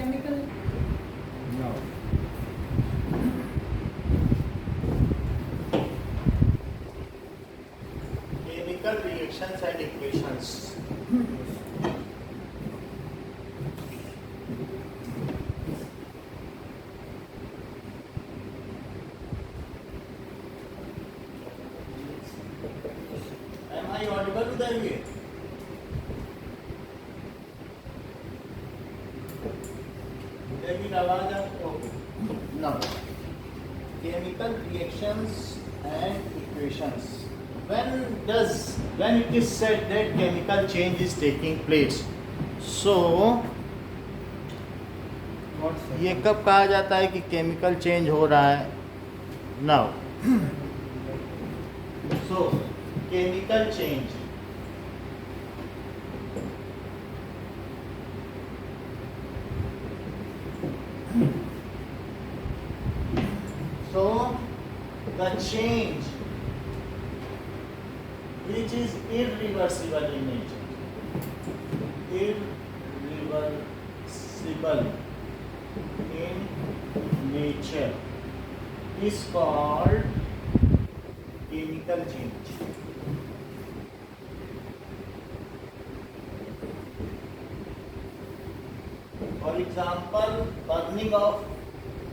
chemical. No. Chemical reactions and equations. Am I audible to the way? आवाज okay now chemical reactions and equations when it is said that chemical change is taking place so ये कब कहा जाता है कि chemical change हो रहा है now so chemical change so the change which is irreversible in nature is called chemical change. For example, burning of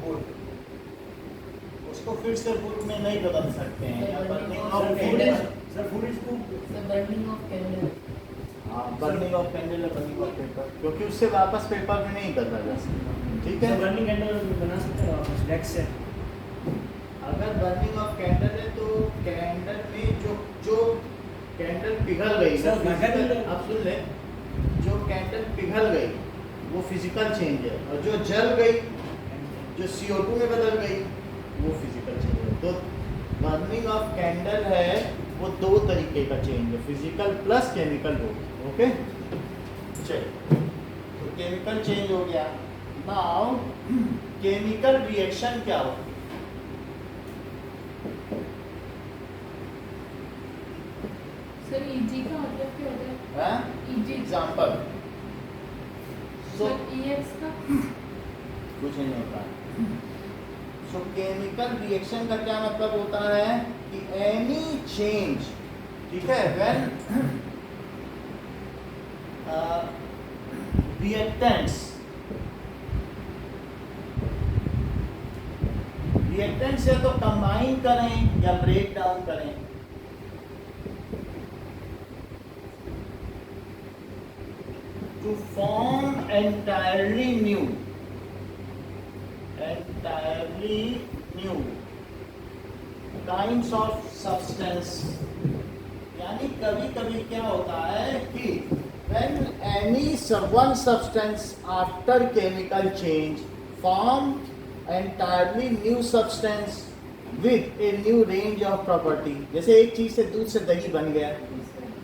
wood, उसको फिर से वुड में नहीं बदल सकते हैं या burning of candle Sir, food is cooked. The burning of candle. हाँ बर्निंग ऑफ कैंडल और बर्निंग ऑफ पेपर क्योंकि उससे वापस पेपर में नहीं बदला जा सकता ठीक है Sir, burning candle बना सकते हैं वापस wax से. अगर बर्निंग ऑफ कैंडल है तो कैंडल में जो कैंडल पिघल गई Sir, आप सुन ले जो कैंडल पिघल गई वो फिजिकल चेंज है और जो जल गई जो CO2 में बदल गई वो फिजिकल चेंज है तो बर्निंग ऑफ कैंडल है वो दो तरीके का चेंज है फिजिकल प्लस केमिकल हो ओके चलिए तो केमिकल चेंज हो गया नाउ केमिकल रिएक्शन क्या होती है Sir, EG का मतलब क्या होता है? EG. एग्जाम्पल Sir, EX का? कुछ नहीं होता सो केमिकल रिएक्शन का क्या मतलब होता है कि एनी चेंज ठीक है व्हेन रिएक्टेंट्स या तो कंबाइन करें या ब्रेक डाउन करें to form entirely new kinds of substance यानी कभी कभी क्या होता है कि when any one substance after chemical change form entirely new substance with a new range of property जैसे एक चीज से दूध से दही बन गया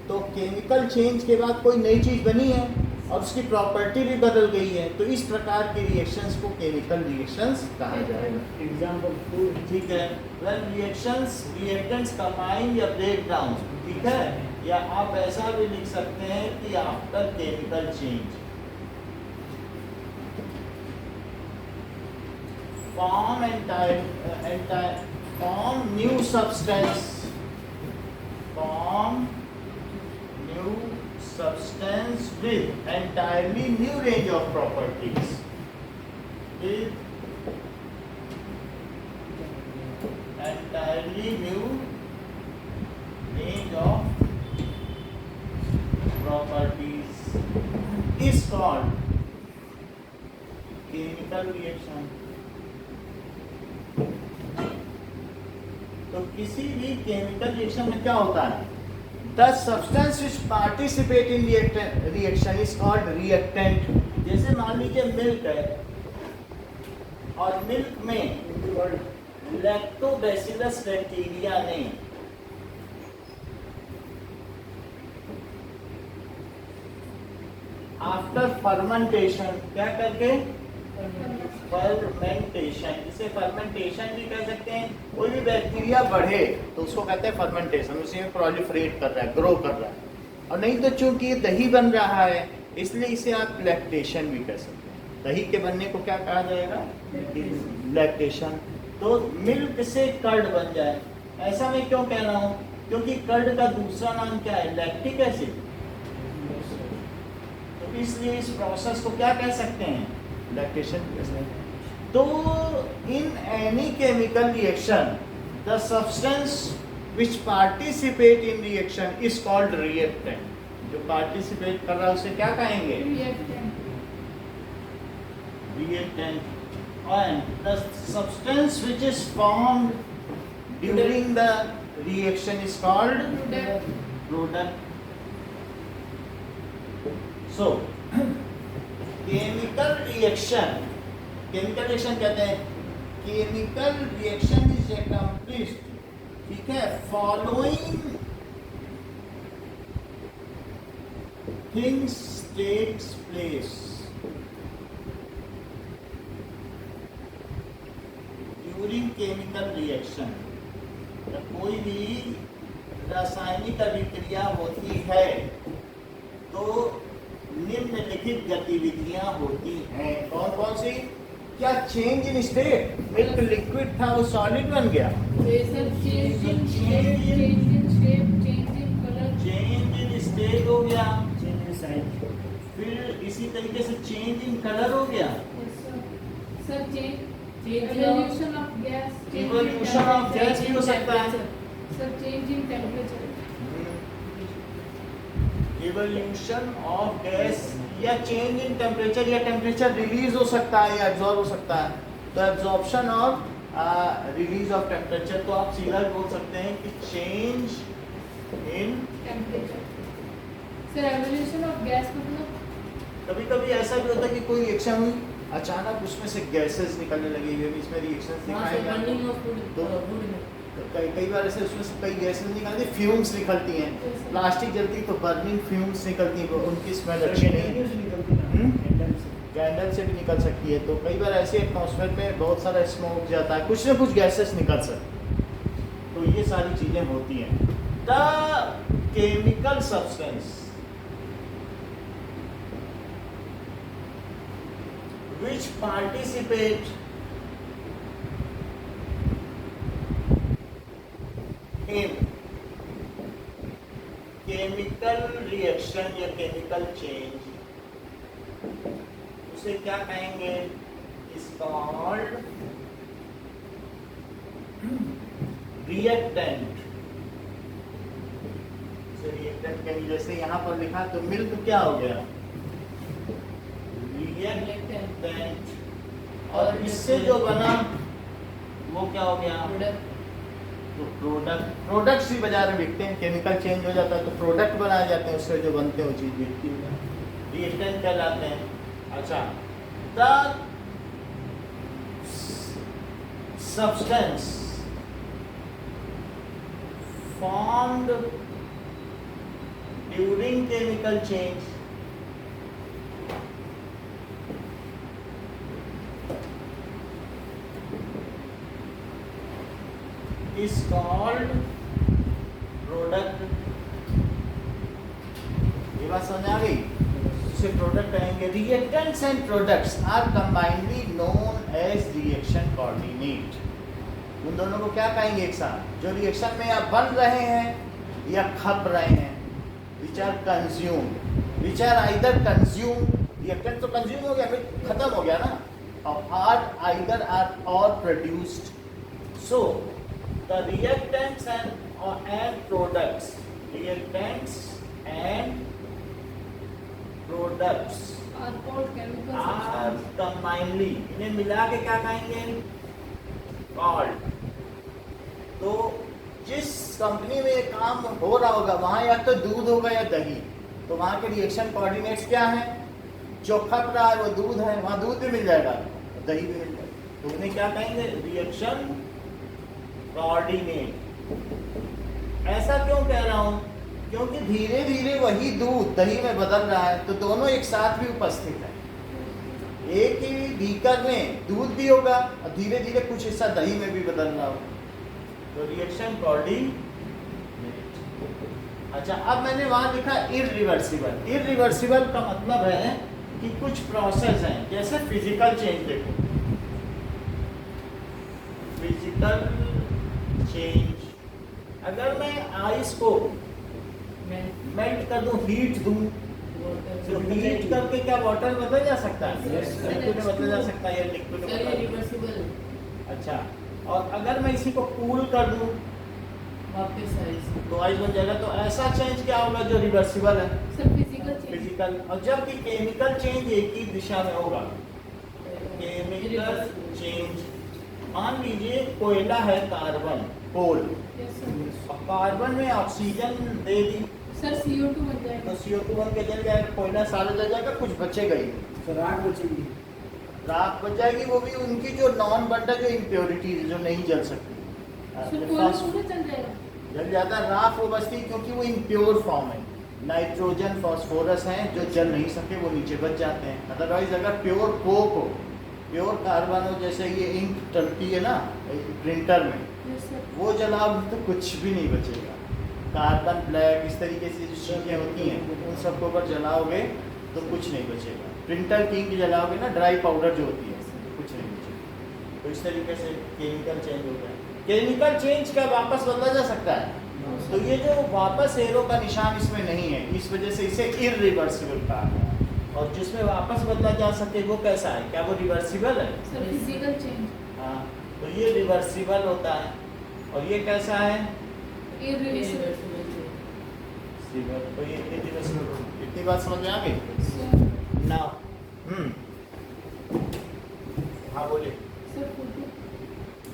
तो केमिकल चेंज के बाद कोई नई चीज बनी है और उसकी प्रॉपर्टी भी बदल गई है तो इस प्रकार के रिएक्शंस को केमिकल रिएक्शंस कहा जाएगा Example food. ठीक है when reactants combine या break down ठीक है या आप ऐसा भी लिख सकते हैं कि after chemical change form new substance with entirely new range of properties with entirely new range of properties is called chemical reaction तो किसी भी केमिकल रिएक्शन में क्या होता है The substance which participate in reaction is called reactant. जैसे मान लीजिए मिल्क है और मिल्क में लैक्टोबैसिलस बैक्टीरिया ने आफ्टर फर्मेंटेशन क्या करके फर्मेंटेशन इसे फर्मेंटेशन भी कह सकते हैं कोई भी बैक्टीरिया बढ़े तो उसको कहते हैं फर्मेंटेशन उसी में प्रोलिफरेट कर रहा है ग्रो कर रहा है और नहीं तो चूंकि ये दही बन रहा है इसलिए इसे आप लैक्टेशन भी कह सकते हैं दही के बनने को क्या कहा जाएगा? लैक्टेशन। तो मिल्क से कर्ड बन जाए, ऐसा मैं क्यों कह रहा हूँ? क्योंकि कर्ड का दूसरा नाम क्या है? Lactic acid. तो इसलिए इस प्रोसेस को क्या कह सकते हैं? लैक्टेशन कह सकते हैं। तो in any chemical reaction the substance which participate in reaction is called reactant. जो पार्टिसिपेट कर रहा है उसे क्या कहेंगे? Reactant. And the substance which is formed during the reaction is called product. So chemical reaction कहते हैं chemical reaction is accomplished, ठीक है, following things takes place during chemical reaction। जब कोई भी रासायनिक अभिक्रिया होती है तो निम्नलिखित गतिविधियां होती हैं। कौन कौन सी? क्या change in state, milk liquid था वो सॉलिड बन गया, change in shape, change in colour, change in state हो गया, चेंज इन साइज, फिर इसी तरीके से चेंज इन कलर हो गया, sir change evolution of gas, evolution of gas भी हो सकता है, sir change in temperature, evolution of gas या चेंज इन टेम्परेचर, या टेम्परेचर रिलीज हो सकता है या एब्जॉर्ब हो सकता है। तो एब्जॉर्प्शन और रिलीज ऑफ टेम्परेचर को आप सीधा बोल सकते हैं कि change in temperature. Sir evolution of gas मतलब? कभी कभी ऐसा भी होता है कि कोई रिएक्शन हुई, अचानक उसमें से गैसेस निकलने लगी हुई, इसमें रिएक्शंस दिखाएंगे तो कई बार ऐसे उसमें से कई गैसेस निकलती, फ्यूम्स निकलती हैं, प्लास्टिक जलती तो बर्निंग फ्यूम्स निकलती हैं, उनकी स्मेल अच्छी नहीं है, कैंडल से भी निकल सकती है। तो कई बार ऐसे एटमॉस्फेयर में बहुत सारा स्मोक जाता है, कुछ ना कुछ गैसेस निकल सकती, तो ये सारी चीजें होती हैं। The chemical substance which participate in chemical reaction या chemical change, उसे क्या कहेंगे? is called reactant। रिएक्टेंट कहेंगे, जैसे यहाँ पर लिखा तो मिल्क क्या हो गया? रिएक्टेंट, और इससे जो बना वो क्या हो गया? तो प्रोडक्ट्स भी बाजार में बिकते हैं, केमिकल चेंज हो जाता है तो प्रोडक्ट बनाए जाते हैं, उससे जो बनते हैं वो चीज बिकती है, रिएक्टेंट कहलाते हैं। अच्छा, the substance formed during chemical change is called product। ये बात समझ आ गई? इसे प्रोडक्ट कहेंगे। Reactants and products are combinely known as reaction coordinate. उन दोनों को क्या कहेंगे एक साथ? जो रिएक्शन में या बन रहे हैं या खप रहे हैं, which are consume, which are either consume, reactant तो कंज्यूम हो गया, खत्म हो गया ना, और आर आइदर आर और produced. So the reactants and products, reactants and products are called chemical are substances, combinedly, इन्हें मिला के क्या कहेंगे? called। तो जिस कंपनी में ये काम हो रहा होगा वहाँ या तो दूध होगा या दही, तो वहाँ के रिएक्शन कोऑर्डिनेट्स क्या हैं? जो खप रहा है वो दूध है, वहाँ दूध भी मिल जाएगा, दही भी मिल जाएगा, तो उन्हें क्या कहेंगे? Reaction coordinate. ऐसा क्यों कह रहा हूं? क्योंकि धीरे धीरे वही दूध दही में बदल रहा है, तो दोनों एक साथ भी उपस्थित है। एक ही बीकर में दूध भी होगा और धीरे धीरे कुछ हिस्सा दही में भी बदल रहा होगा, तो रिएक्शन कोऑर्डिनेट। अच्छा, अब मैंने वहां लिखा इररिवर्सिबल। इररिवर्सिबल का मतलब है कि कुछ प्रोसेस हैं, जैसे फिजिकल चेंज देखो, फिजिकल चेंज, अगर मैं आइस को मेल्ट कर दूं, हीट दूं, तो हीट करके क्या वाटर बदल जा सकता है? Yes, sir. लिक्विड में बदल जा सकता है या लिक्विड में सर ये बदल। रिवर्सिबल अच्छा, और अगर मैं इसी को कूल कर दूं वापस आइस तो आइस बन जाएगा। तो ऐसा चेंज क्या होगा जो रिवर्सिबल है? Sir physical change physical. और जबकि केमिकल चेंज एक ही दिशा में होगा। केमिकल चेंज, मान लीजिए कोयला है कार्बन, कोल, यस सर और कार्बन में ऑक्सीजन दे दी सर CO2 बन तो जाएगा CO2 बन के जल जाएगा, कोयला सारा जल जाएगा, कुछ बचेगा ही। तो राख बचेगी। राख बच जाएगी, वो भी उनकी जो नॉन बंडल जो इम्प्योरिटीज जो नहीं जल सकती। सर कोयला पूरा चल जाएगा जल जाता है, राख वो बचती क्योंकि वो इम्प्योर फॉर्म है। नाइट्रोजन फॉस्फोरस हैं जो जल नहीं सके, वो नीचे बच जाते हैं। अदरवाइज अगर प्योर कोक हो, प्योर कार्बन हो, जैसे ये इंक टलती है ना प्रिंटर में, यस सर वो जलाओ तो कुछ भी नहीं बचेगा। कार्बन ब्लैक इस तरीके से जो चीज़ें होती हैं उन सबको अगर जलाओगे तो कुछ नहीं बचेगा। प्रिंटर की इंक जलाओगे ना, ड्राई पाउडर जो होती है, कुछ नहीं बचेगा। तो इस तरीके से केमिकल चेंज होता है। केमिकल चेंज का वापस बदला जा सकता है, तो ये जो वापस एरो का निशान इसमें नहीं है, इस वजह से इसे इरिवर्सिबल कहा गया है। और जिसमें वापस बदला जा सके वो कैसा है? क्या वो रिवर्सिबल है? सर फिजिकल चेंज हाँ, तो ये रिवर्सिबल होता है। और ये कैसा है? इरिवर्सिबल तो ये इरिवर्सिबल। इतनी बात समझ में आ गई? सर ना हाँ बोले। सर फोटो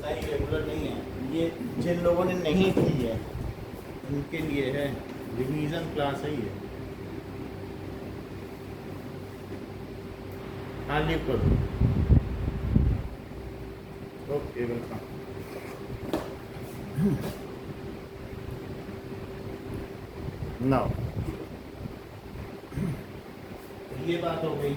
नहीं, रेगुलर नहीं है ये। जिन लोगों ने नहीं की है उनके लिए है, रिवीजन क्लास है ये। हाँ लीव करो। Okay welcome. नाउ ये बात हो गई।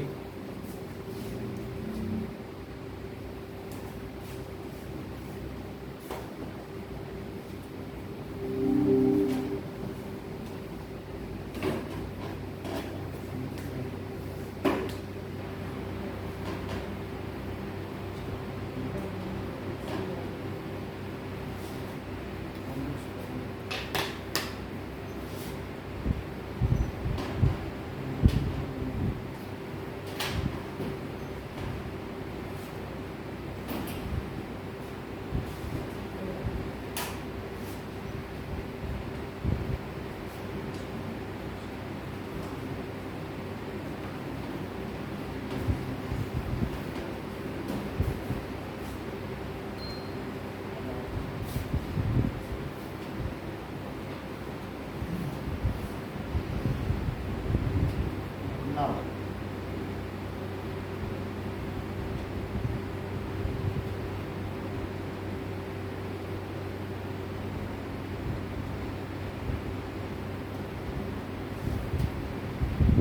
Now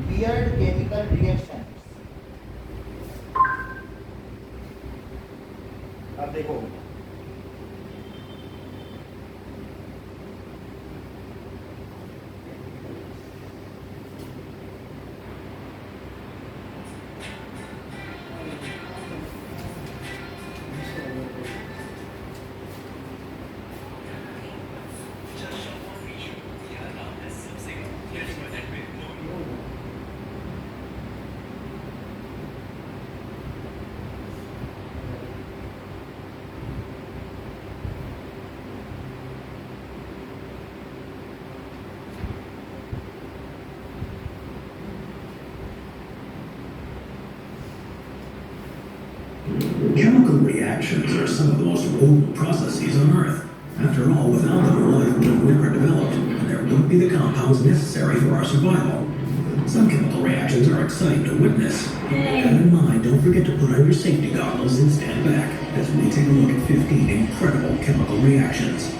weird chemical reactions। अब देखो Chemical reactions are some of the most potent processes on Earth. After all, without them, life would have never developed, and there wouldn't be the compounds necessary for our survival. Some chemical reactions are exciting to witness. With that in mind, don't forget to put on your safety goggles and stand back as we take a look at 15 incredible chemical reactions.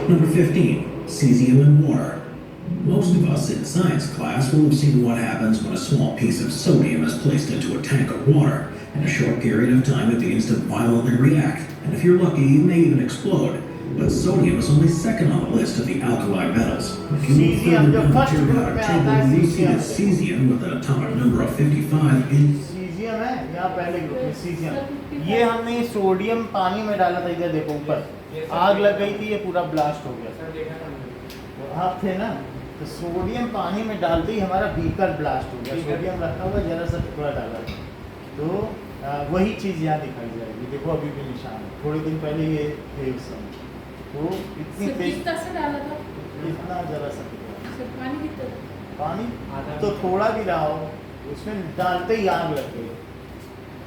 Number 15, cesium and water. Most of us in science class will have seen what happens when a small piece of sodium is placed into a tank of water. In a short period of time, it begins to violently react, and if you're lucky, it may even explode. but sodium is only second on the list of the alkali metals. If you look Cesium, further जो down the first group periodic में table, आता है, you see that cesium. cesium with an atomic number of 55 is caesium है यहाँ पहले group में caesium. ये हमने सोडियम पानी में डाला था, इधर देखो ऊपर आग लग गई थी, ये पूरा ब्लास्ट हो गया। आप थे ना, तो सोडियम पानी में डालते ही हमारा बीकर ब्लास्ट हो गया। सोडियम रखा हुआ जरा सा टुकड़ा डाला था, तो वही चीज़ यहाँ दिखाई जाएगी। देखो अभी भी निशान है, थोड़े दिन पहले ये थे उस समय, तो इतनी सिर्फ तेज, कितना से डाला था? इतना जरा सा टुकड़ा। सिर्फ पानी कितना? पानी तो थोड़ा भी रहा हो, उसमें डालते ही आग लग गई।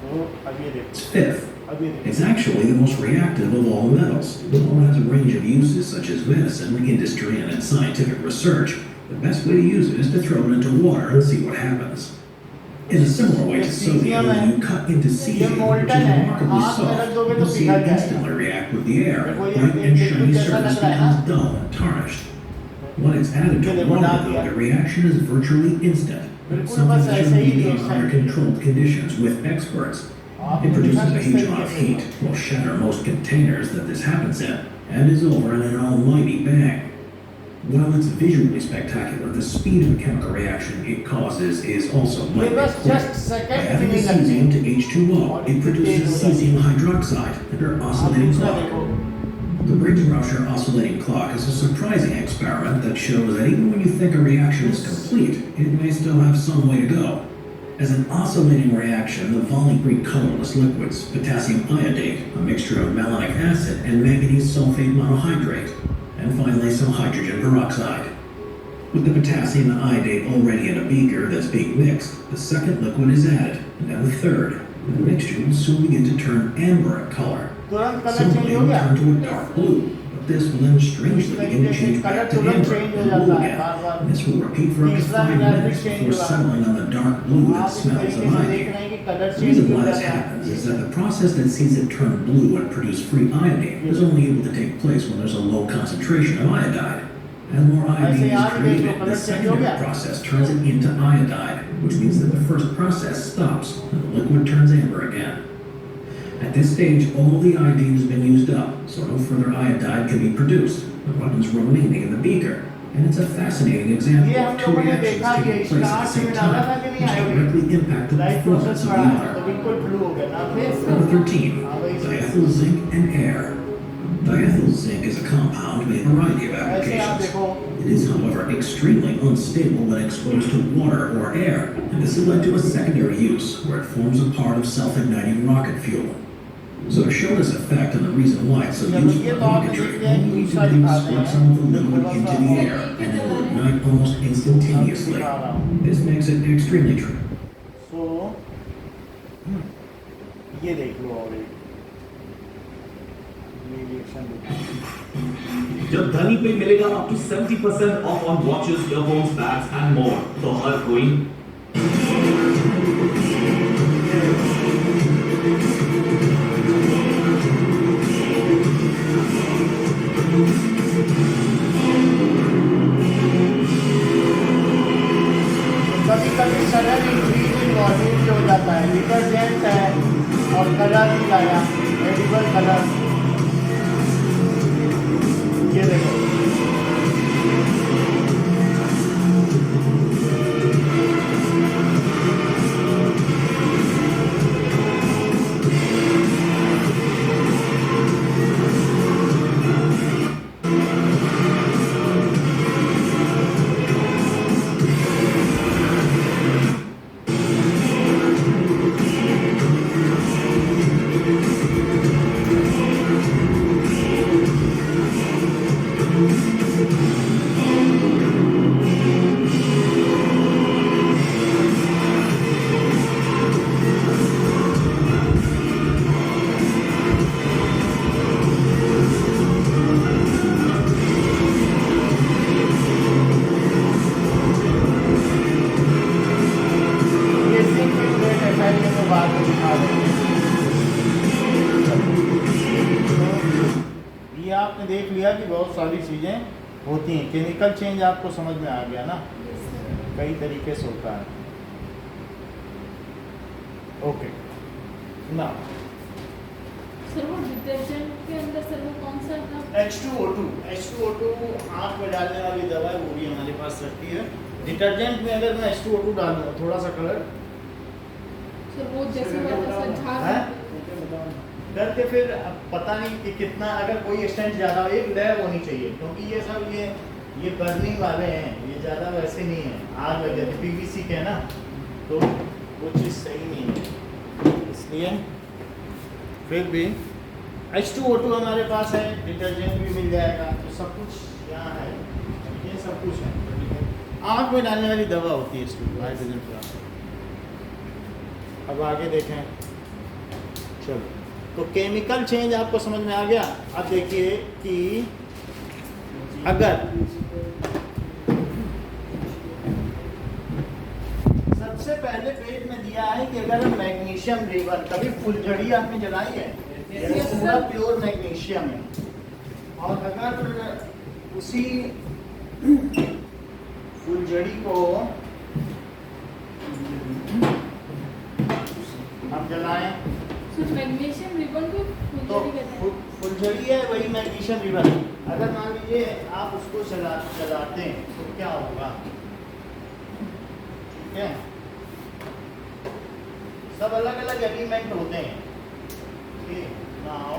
तो अब ये देखो, fifth. अब ये देखो, It's actually the most reactive of all metals. Although it has a range of uses such as medicine, industry, and in scientific research, the best way to use it is to throw it into water and see what happens. In a similar way to sodium, when you cut into cesium, which is remarkably soft, you'll see it instantly react with the air, bright and shiny surface becomes dull and tarnished. When it's added to water, though, the reaction is virtually instant. It's something that should be done under controlled conditions with experts. It produces a huge amount of heat, will shatter most containers that this happens in, and is over in an almighty bang. While it's visually spectacular, the speed of the chemical reaction it causes is also lightning quick. By adding the cesium to H2O, it produces cesium hydroxide under oscillating clock. The Briggs-Rauscher oscillating clock is a surprising experiment that shows that even when you think a reaction is complete, it may still have some way to go. As an oscillating reaction, the Volney-Green colorless liquids, potassium iodate, a mixture of malonic acid and manganese sulfate monohydrate, and finally some hydrogen peroxide. With the potassium and iodate already in a beaker that's being mixed, the second liquid is added, and then the third. The mixture will soon begin to turn amber in color. तुरंत colour Some change may हो गया। turn to a dark blue, but this will then strangely begin to change back to amber and blue again. And this will repeat for up to 5 minutes before settling on the dark blue that आप इस smells तरीके of से देख iodine. रहे हैं कि colour The change reason हो why this जाता happens है। is that the process that sees it turn blue and produce free iodine is only able to take place when there's a low concentration of iodide. And more iodine is created, the secondary process turns it into iodide, which means that the first process stops and the liquid turns amber again. At this stage, all the iodine has been used up, so no further iodide can be produced. The what is remaining in the beaker. And it's a fascinating example of two reactions taking place at the same time, which directly impact the light performance process of बढ़ा the है, तो other. बिल्कुल blue हो गया ना। Number 13, diethyl zinc and air. Diethyl zinc is a compound with a variety of ऐसे आप applications. देखो, It is, however, extremely unstable when exposed to water or air, and this has led to a secondary use, where it forms a part of self-igniting rocket fuel. So to show this effect and the reason why it's so useful in rocketry, all you need to do is squirt some of the liquid into the air, and it will ignite almost instantaneously. This makes it extremely true. तो ये देख लो, और एक ये reaction देखो। जब धनी पे मिलेगा up to 70% off on watches, earphones, bags and more, तो हर कोई कभी कभी सडन इंक्रीज मौजूद हो जाता है। डिटर्जेंट है और कलर भी लाया, एडिबल कलर। ये देखो, ये सिंपल रेट है, पहले तो बाद में दिखा देंगे। तो ये आपने देख लिया कि बहुत सारी चीज़ें होती हैं। केमिकल चेंज आपको समझ में आ गया ना, कई तरीके से होता है। ओके ना, सर वो डिटर्जेंट के अंदर सर वो कौन सा था? H2O2 आँख में डालने वाली दवा है, वो भी हमारे पास रहती है। डिटर्जेंट में अगर मैं H2O2 डालूँ थोड़ा सा कलर सर वो जैसे वाला सर झाग हैं? डर के फिर अब पता नहीं कि कितना, अगर कोई एक्सटेंट ज़्यादा एक लेयर होनी चाहिए, क्योंकि ये सब ये बर्निंग वाले हैं, ये ज़्यादा वैसे नहीं है, आग लग जाती PVC के है ना, तो वो चीज़ सही नहीं है, इसलिए फिर भी H2O2 हमारे पास है, डिटर्जेंट भी मिल जाएगा, तो सब कुछ यहाँ है, ये सब कुछ है। आँख में डालने वाली दवा होती है इसकी, हाइड्रोजन पेरोक्साइड। अब आगे देखें, चलो, तो केमिकल चेंज आपको समझ में आ गया। अब देखिए कि अगर सबसे पहले पेज में दिया है कि अगर मैग्नीशियम रिबन, कभी फुलझड़ी आपने जलाई है, ये पूरा प्योर मैग्नीशियम है, और अगर उसी फुलझड़ी को हम जलाएं सर मैग्नीशियम रिबन को तो फुलझड़ी कहते हैं। फुलझड़ी है वही मैग्नीशियम रिबन। अगर मान लीजिए आप उसको जलाते हैं तो क्या होगा, ठीक है, सब अलग अलग एलिमेंट होते हैं। नाउ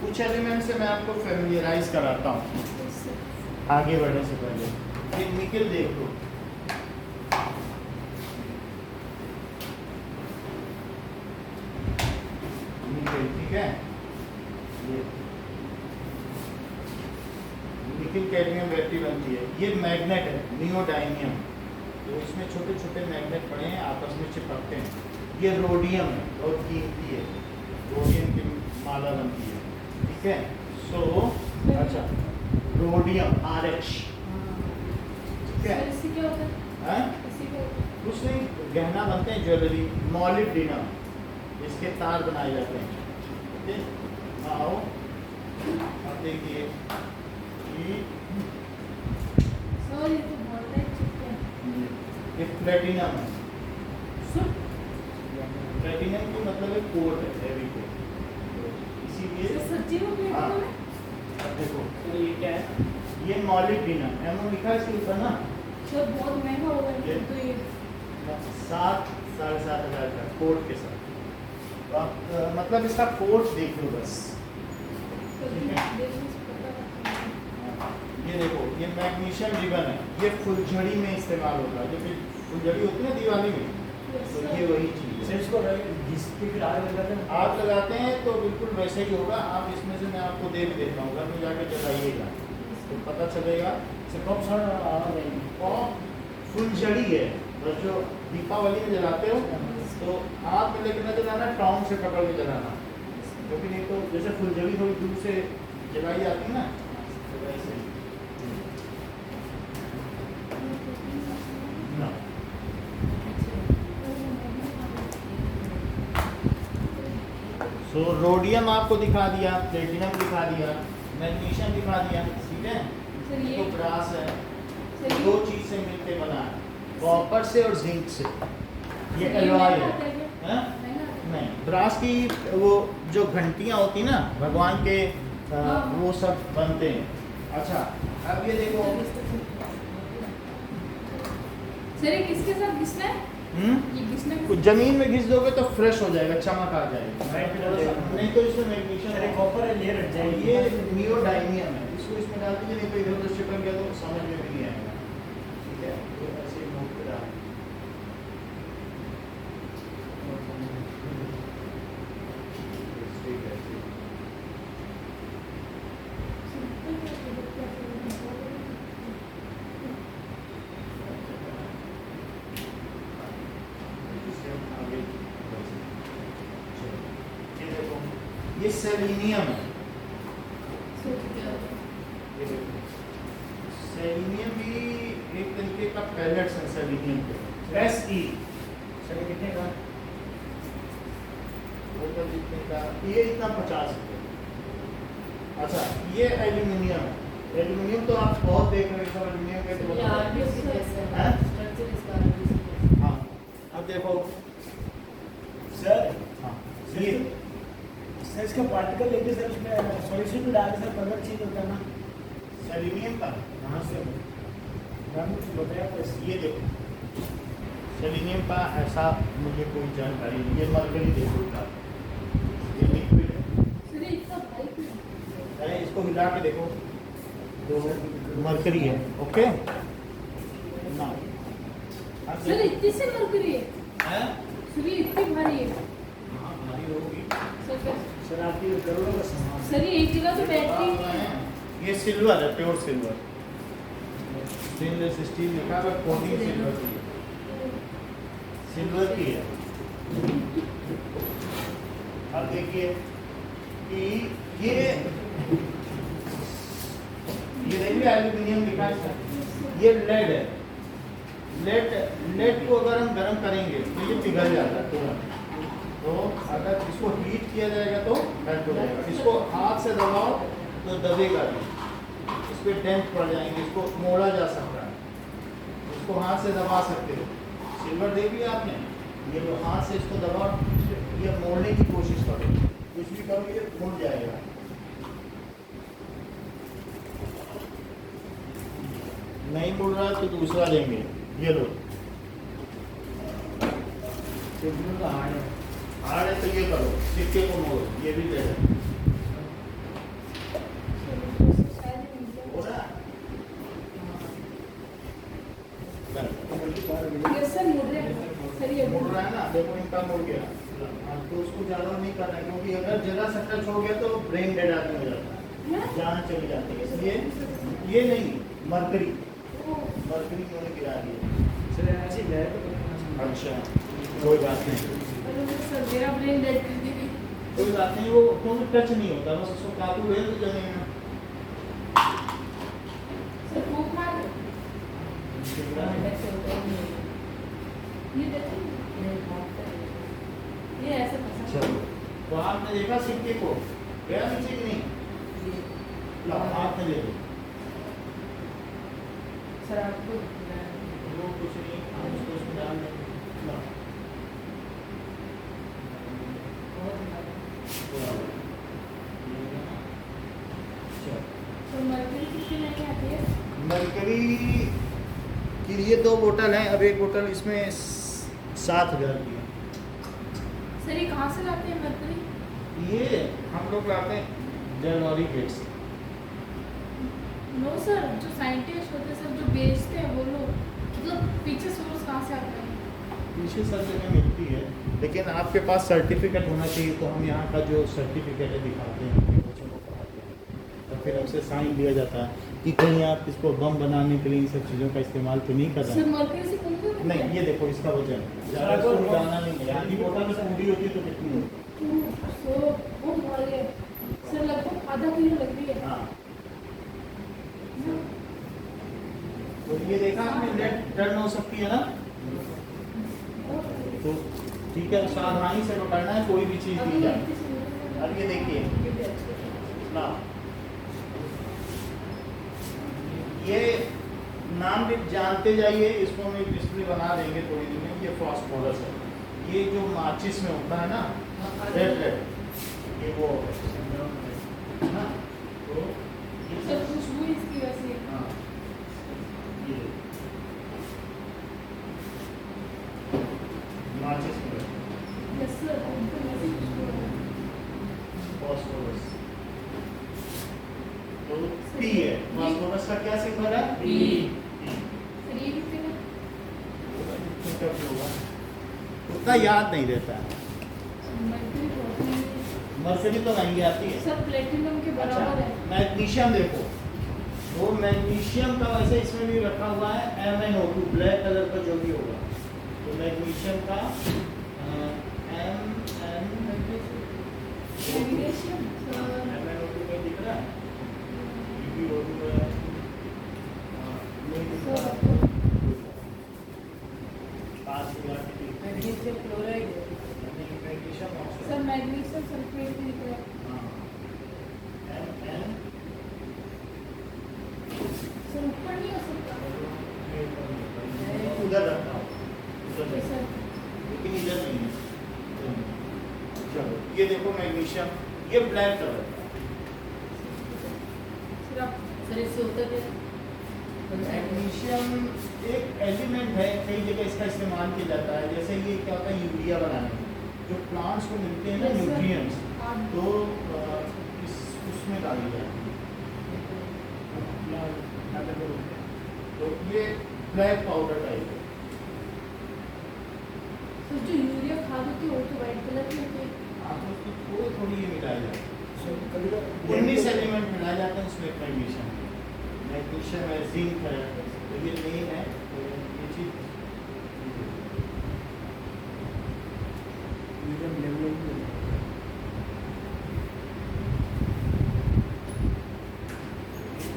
कुछ एलिमेंट से मैं आपको फेमिलियराइज कराता हूँ आगे बढ़ने से पहले। ये निकल देख लो, निकल, ठीक है, ये निकल कैडमियम बैटरी बनती है। ये मैग्नेट है, नियोडाइमियम, तो इसमें छोटे छोटे मैग्नेट पड़े हैं, आपस में चिपकते हैं। ये रोडियम है और कीमती है, रोडियम की माला बनती है, ठीक है। सो अच्छा, रोडियम RH, ठीक है। सर इससे क्या होता है? हैं? इससे क्या होता है? कुछ नहीं, गहना बनते हैं, ज्वेलरी, मॉलिब्डेनम, इसके तार बनाए जाते हैं, ठीक है। आओ अब देखिए कि सर ये तो बहुत टाइप चिपके हैं। ये प्लेटिनम है। सर प्लेटिनम की मतलब एक कोट है, हैवी कोट, इसीलिए सर सच्ची में प्लेटिनम हाँ। है? अब देखो तो ये क्या है? ये मॉलिब्डेनम, MO लिखा है इसके ऊपर ना, सर बहुत महंगा होगा ये- तो ये 7,000-7,500 का कोट के साथ। तो आप मतलब इसका कोट देख लो बस। सर ठीक है। देखने से पता लगता है। ये देखो, ये मैग्नीशियम रिबन है, ये फुलझड़ी में इस्तेमाल होता है। जो फुलझड़ी होती है ना दिवाली में, Yes, तो sir. ये वही चीज़ है। सिर्फ इसको घिसके फिर आग लगाते हैं। आग लगाते हैं तो बिल्कुल वैसे ही होगा। आप इसमें से मैं आपको दे भी देता हूँ, घर में जाके जलाइएगा तो पता चलेगा। इससे कब सर आग नहीं? और फुलझड़ी है, बस जो दीपावली में जलाते हो, तो हाथ में लेकर न जलाना, टॉन्ग से पकड़ के जलाना, क्योंकि नहीं तो जैसे फुलझड़ी थोड़ी दूर से जलाई जाती है ना, तो वैसे ही। ना। सो रोडियम आपको दिखा दिया, प्लेटिनम दिखा दिया, मैग्नीशियम दिखा दिया, ठीक है। सर ये तो ब्रास है, सर दो चीज से मिलके बना है, कॉपर से और जिंक से। ये ये एलॉय महंगा है, आता है क्या? हैं? महंगा आता है? नहीं, ब्रास की वो जो घंटियां होती ना भगवान के, हाँ। वो सब बनते हैं। अच्छा, अब ये देखो, सर ये किसके साथ घिसना है? ये घिसना कुछ जमीन में घिस दोगे तो फ्रेश हो जाएगा, चमक आ जाएगा। नहीं, नहीं तो इसमें मैग्नीशियम अरे कॉपर है, लेयर हट जाएगी। ये नियोडाइमियम है, इसको इसमें डाल दीजिए, नहीं तो इधर उधर चिपक गया तो समझ में भी नहीं आएगा, ठीक है। तो ऐसे नोट पे डाल, ठीक है, ठीक। इससे हम आगे बढ़ सकते हैं। चलो, ये देखो, ये सेलेनियम है, ये देखो, सेलेनियम भी एक तरीके का पैलेट्स है सेलेनियम के, SE, सर ये कितने का? वो तो जितने का, ये इतना 50 रुपये। अच्छा, ये एल्यूमिनियम है, एल्यूमिनियम तो आप बहुत देख रहे हो, एल्यूमिनियम के तो ये आरबीएस की कैसे है हैं? स्ट्रक्चर इसका RBS का। हाँ अब देखो सर हाँ ये सर इसका पार्टिकल लेके सर उसमें सॉल्यूशन में डाल के सर कलर चेंज होता है ना। सेलेनियम का कहाँ से मैम कुछ बताया तो ये देखो सेलेनियम का ऐसा मुझे कोई जानकारी नहीं। ये मरकरी देखो का, ये लिक्विड है। सर ये इतना भारी क्यों है? पहले इसको हिला के देखो, तो मरकरी है। ओके ना अब सर इतनी से मरकरी है? हैं? सर ये इतनी भारी है? हाँ भारी होगी। सर कैसे? सर आपकी करोड़ों का सामान। सर ये एक जगह तो बैटरी नहीं है। ये सिल्वर है, प्योर सिल्वर, स्टेनलेस स्टील लिखा है, कोटिंग सिल्वर की है, सिल्वर की है। अब देखिए कि ये देखिए एल्यूमिनियम लिखा है सर, ये लेड है। लेड को अगर हम गर्म करेंगे तो ये पिघल जाता है तुरंत। तो अगर इसको हीट किया जाएगा तो मेल्ट हो जाएगा। इसको हाथ से दबाओ तो दबेगा नहीं, इस पर डेंट पड़ जाएंगे। इसको मोड़ा जा सकता है, इसको हाथ से दबा सकते हो। सिल्वर देख लिया आपने, ये लो हाथ से इसको दबाओ, ये मोड़ने की कोशिश करो, कुछ भी करो ये मुड़ जाएगा। नहीं मुड़ रहा तो दूसरा लेंगे, ये लो। सिल्वर का हार्ड है। हार्ड है तो ये करो, सिक्के को मोड़ो, ये भी ले लो। हो रहा है? ये सर मुड़ रहे हैं। सर ये मुड़ रहा है ना, देखो इनका मुड़ गया। अब तो उसको ज़्यादा नहीं करना है, क्योंकि अगर जगह से टच हो गया तो ब्रेन डेड आदमी हो जाता है, जान चली जाती है। इसलिए ये नहीं, मरकरी उन्होंने गिरा दिया। सर ऐसे ही है तो अच्छा कोई बात नहीं, सर मेरा ब्रेन डेड कर दी। कोई बात नहीं, वो क्योंकि टच नहीं होता, बस उसको काबू है तो जमीन में। सर फूक मार दो। ये देखो ये ऐसे फंसा। चलो तो आपने देखा सिक्के को गया नीचे कि नहीं? लो हाथ में ले लो। सर आपको वो कुछ नहीं, आप उसको उसमें डाल देंगे। लो। चलो। तो मरकरी कितने लेके आती है? मरकरी की ये 2 बोतल हैं, अब एक बोतल इसमें 7,000 की है। सर ये कहाँ से लाते हैं मरकरी? ये हम लोग लाते हैं जनवरी गेट से। नो सर, जो साइंटिस्ट होते हैं सर जो बेचते हैं वो लोग, मतलब पीछे सोर्स कहाँ से आता है? पीछे सब जगह मिलती है, लेकिन आपके पास सर्टिफिकेट होना चाहिए। तो हम यहाँ का जो सर्टिफिकेट है दिखाते हैं, फिर बच्चों को पढ़ाते हैं, तो फिर हमसे साइन लिया जाता है कि कहीं आप इसको बम बनाने के लिए इन सब चीज़ों का इस्तेमाल तो नहीं कर रहे सर हैं। मरकरी से कौन सा? नहीं, ये देखो इसका वजन ज़्यादा इसको मिलाना नहीं है। यहाँ की बोतल में पूरी होती है तो कितनी होती तो वो भारी है सर, लगभग आधा किलो लग रही है? है। हाँ, तो ये देखा आपने, लेट टर्न हो सकती है ना, तो ठीक है, सावधानी से पकड़ना है कोई भी चीज़ दी जाए। अब ये देखिए ना, ये नाम भी जानते जाइए, इसको हम एक डिस्प्ले बना देंगे थोड़ी देर में। ये फास्फोरस है, ये जो माचिस में होता है ना, रेड ये वो है ना, तो ये सर सब खुशबू इसकी वैसे हाँ, ये माचिस में यस सर, उनको वैसे खुशबू है। फास्फोरस तो पी है। फास्फोरस का क्या सिंबल है? पी। सर ये कितने का? उतना याद नहीं रहता है। मरकरी बहुत महंगी है। मर्करी तो महंगी आती है। सर प्लेटिनम के बराबर है। मैग्नीशियम देखो, वो मैग्नीशियम का वैसे इसमें भी रखा हुआ है MnO2, ब्लैक कलर का जो भी होगा, तो मैग्नीशियम का मैग्नीशियम सर MnO2 में दिख रहा है, PbO2 है, नहीं दिख रहा है। 5,000 की मैग्नीशियम क्लोराइड है। Magnesium oxide. Sir magnesium sulphate भी दिख रहा है। हाँ, ये देखो मैग्नीशियम, ये ब्लैक कलर का। सर इससे होता क्या है? मैग्नीशियम एक एलिमेंट है, कई जगह इसका इस्तेमाल किया जाता है। जैसे ये क्या होता है, यूरिया बनाने में जो प्लांट्स को मिलते हैं ना Yes, sir. न्यूट्रिएंट्स, हाँ। तो उसमें डाली जाती है। तो ये ब्लैक पाउडर टाइप है। तो जो यूरिया खाद होती है वो तो वाइट कलर की होती है। हाँ, तो उसको थोड़ी ये मिलाया जाता है। कभी 19 एलिमेंट मिलाए जाते हैं उसमें मैग्नीशियम है, जिंक है, तो ये मेन है। तो ये चीज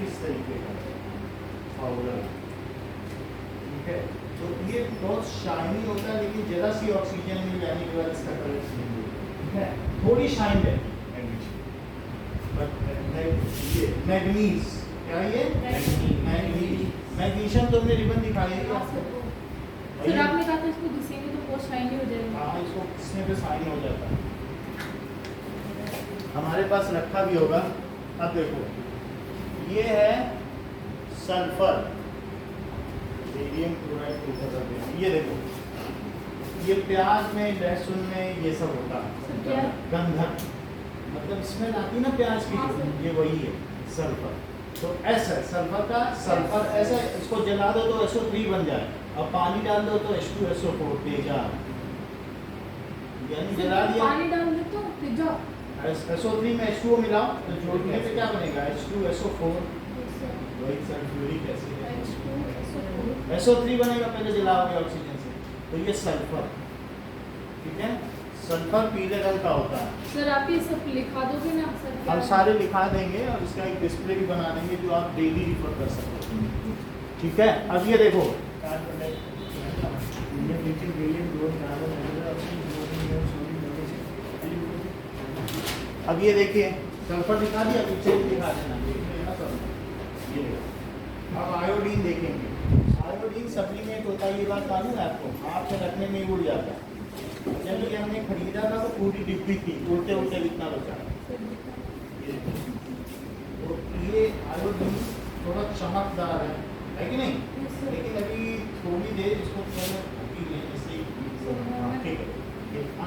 इस तरीके का पाउडर, ठीक है। तो ये बहुत शाइनी होता है, लेकिन जरा सी ऑक्सीजन मिल जाने के बाद इसका कलर चेंज हो जाता है, ठीक है। थोड़ी शाइन है ये मैग्नीज, क्या ये मैग्नीशियम, तुमने रिबन दिखाई है हाँ, आपको? सर आपने कहा था इसको घिसेंगे तो बहुत शाइनी हो जाएगा। हाँ, इसको किसने पे शाइन हो जाता है। हमारे पास रखा भी होगा। अब देखो, ये है सल्फर, सोडियम क्लोराइड को ऊपर कर दिया। ये देखो, ये प्याज में, लहसुन में ये सब होता है, क्या? गंधक, मतलब स्मेल आती ना प्याज की, हाँ, सर। ये वही है सल्फर। तो ऐसा सल्फर का, सल्फर ऐसा, इसको जला दो तो SO3 बन जाए, और पानी डाल दो तो H2SO4 तेजाब, यानी जला दिया। पानी डाल दे तो तेजाब। SO3 में H2O मिलाओ तो जोड़ने पे क्या बनेगा, H2SO4, वही सल्फ्यूरिक एसिड है। SO3 बनेगा पहले जलाओगे ऑक्सीजन से, तो ये सल्फर, ठीक है। सल्फर पीले रंग का होता है। सर आप ये सब लिखा दोगे ना सर? हम सारे लिखा देंगे और इसका एक डिस्प्ले भी बना देंगे जो आप डेली रिफर कर सकते हो, ठीक है। अब ये देखो, अब ये देखिए सल्फर दिखा दिया, पीछे भी दिखा देना, ये देखो। अब आयोडीन देखेंगे। आयोडीन सप्लीमेंट होता है, ये बात मालूम है आपको, हाथ में रखने में ही उड़ जाता है। जब ये हमने खरीदा था तो पूरी डिब्बी थी, उड़ते उड़ते कितना बचा। तो ये आयोडीन थोड़ा चमकदार है कि नहीं? लेकिन अभी थोड़ी देर इसको पी लेने से ठीक है।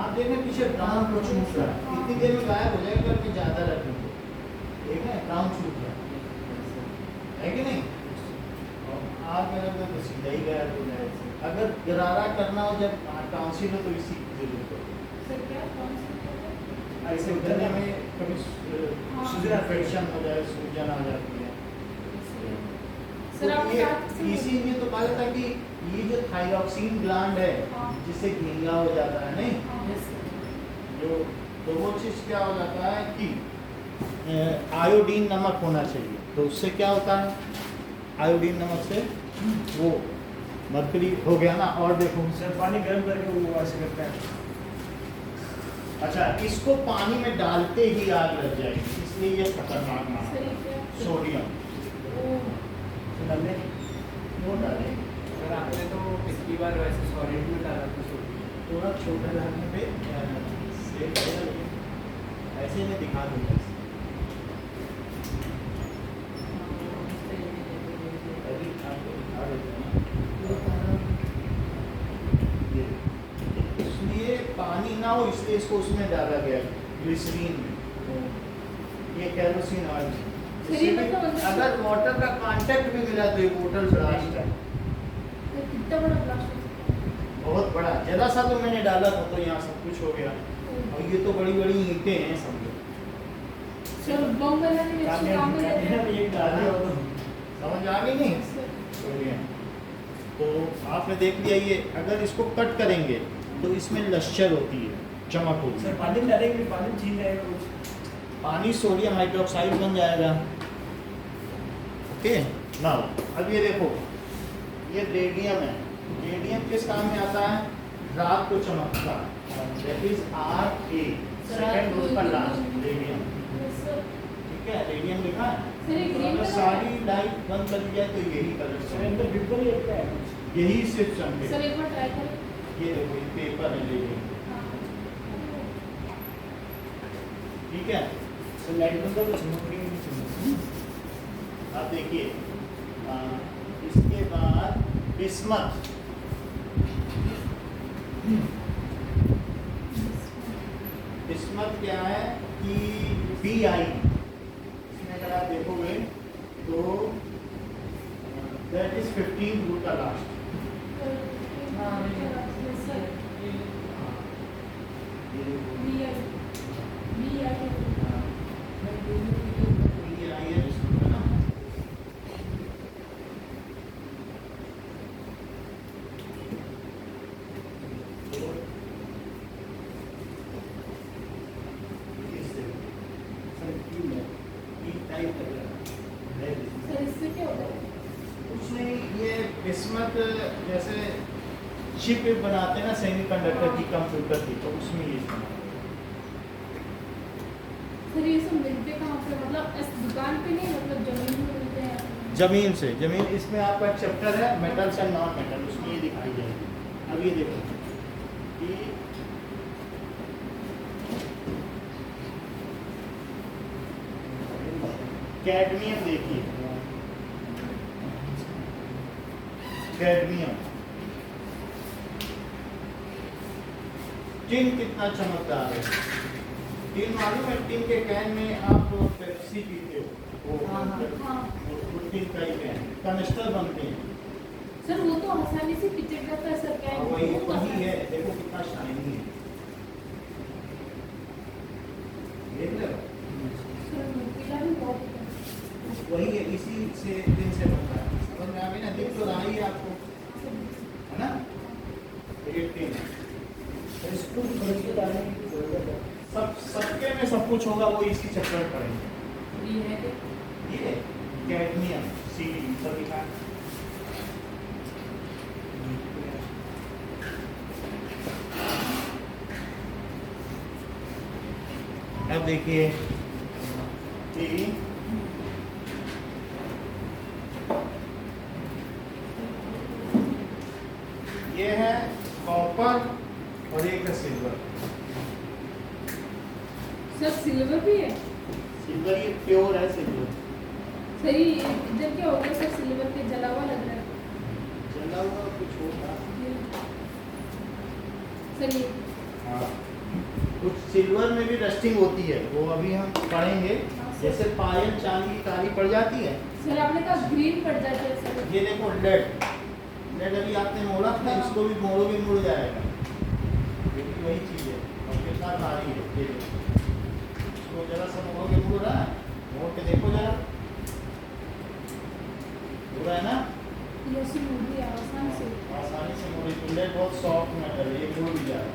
आप देखें पीछे ब्राउन को छूट रहा है, इतनी देर में गायब हो जाएगा अगर मैं ज़्यादा रखूँ, ठीक है। ब्राउन छूट रहा है कि नहीं? आप मेरा तो सीधा ही गायब हो जाएगा। अगर गरारा करना हो, जब काउंसिल हो, तो इसी की जरूरत है। सर क्या कौन सा? ऐसे गले में कभी सूजन इन्फेक्शन हो जाए, सूजन आ जाती है। सर आप ये इसीलिए तो कहा जाता है कि ये जो थायरॉक्सिन ग्लैंड है, हाँ। जिससे गीला हो जाता है, नहीं हाँ, जो, तो वो चीज़ क्या हो जाता है कि आयोडीन नमक होना चाहिए। तो उससे क्या होता है, आयोडीन नमक से वो मरकरी हो गया ना। और देखो सर पानी गर्म करके वो ऐसे करता है। अच्छा, इसको पानी में डालते ही आग लग जाएगी, इसलिए ये खतरनाक नाम सर है। ये क्या? सोडियम डालने वो डालें, अगर आपने तो पिछली बार वैसे सॉलिड में डाला था सोडियम, थोड़ा छोटा डालने पे सेव करेगा, लेकिन ऐसे में दिखा दूंगा। अभी आपको दिखा देते हैं ना। ये, इसलिए पानी ना हो, इसलिए इसको उसमें डाला गया, ग्लिसरीन में। ये केरोसिन ऑयल। सर ये मतलब अंदर अगर वाटर का कांटेक्ट भी मिला तो ये बोतल ब्लास्ट है, तो कितना बड़ा ब्लास्ट हो सकता है? बहुत बड़ा। जरा सा तो मैंने डाला था तो यहाँ सब कुछ हो गया, और ये तो बड़ी बड़ी ईंटें हैं सब। सर बम बनाने में अच्छे काम में लेते हैं। एक डाल दिया तो समझ आ गई नहीं? सर, बढ़िया। तो आपने देख लिया, ये अगर इसको कट करेंगे तो इसमें लश्चर होती है, चमक होती है। सर पानी में डालेंगे, पानी में छीन जाएगा कुछ। पानी सोडियम हाइड्रोक्साइड बन जाएगा। ओके ना। अब ये देखो, ये रेडियम है। रेडियम किस काम में आता है? रात को चमकता है, that is RA, second group का लास्ट रेडियम, सर ठीक है। रेडियम लिखा है। सर ये तो ग्रीन अगर कलर सारी लाइट बंद कर दी जाए तो यही कलर सर अंदर बिल्कुल ही लगता है कुछ। यही सिर्फ चमके। सर एक बार ट्राई करें। ये देखो, ये पेपर है रेडियम। हाँ। ठीक है। सर लाइट बंद कर, चमक रही है नहीं। अब देखिए इसके बाद बिस्मथ। बिस्मथ क्या है कि BI, इसमें अगर आप देखोगे तो दैट इज 15 रूट का लास्ट। बिस्मथ जैसे चिप बनाते हैं ना सेमीकंडक्टर की, कंप्यूटर की, तो उसमें ये इस्तेमाल सर ये सब मिलते कहाँ पे, मतलब इस दुकान पे नहीं, मतलब जमीन में मिलते हैं? जमीन से। जमीन इसमें आपका चैप्टर है मेटल्स एंड नॉन मेटल, उसमें ये दिखाई जाएगी। अब ये देखो कि कैडमियम, देखिए कैडमियम, टिन कितना चमकदार है। टिन मालूम है, टिन के कैन में आप पेप्सी पीते हो, वो टिन का ही कैन, कनिस्टर बनते हैं। सर वो तो आसानी से पिचक जाता है सर, क्या है? वही है, देखो कितना शाइनी है, देख रहे हो? सर पीला भी बहुत है। वही है, इसी से टिन से बनता है। समझ में आ गई ना? दिख तो रहा ही है आपको, है ना? ये टिन है। सर इसको खरीद के डालने की जरूरत है। सबके में सब कुछ होगा, वो इसी चक्कर में पड़ेंगे। ये है कि ये कैडमियम CD सब लिखा है। अब देखिए कि ये है कॉपर और एक है सिल्वर। सर सिल्वर भी है? सिल्वर ये प्योर है सिल्वर। सर ये इधर क्या हो गया सर, सिल्वर के जला हुआ लग रहा है। जला हुआ कुछ होगा। सर ये हाँ, कुछ सिल्वर में भी रस्टिंग होती है, वो अभी हम पढ़ेंगे। जैसे पायल चांदी की काली पड़ जाती है। सर आपने कहा ग्रीन पड़ जाता है सर। ये देखो लेड, लेड अभी आपने मोड़ा था, इसको भी मोड़ोगे मुड़ जाएगा। ये भी वही चीज़ है, और कितना भारी है। ये देखो, इसको जरा सा मोड़ोगे मुड़ रहा है, मोड़ के देखो जरा, मुड़ रहा है ना? ये सी मूवी आसान से। आसानी से मोड़ी। तो लेड बहुत सॉफ्ट मेटल है, ये मुड़ भी जाएगा।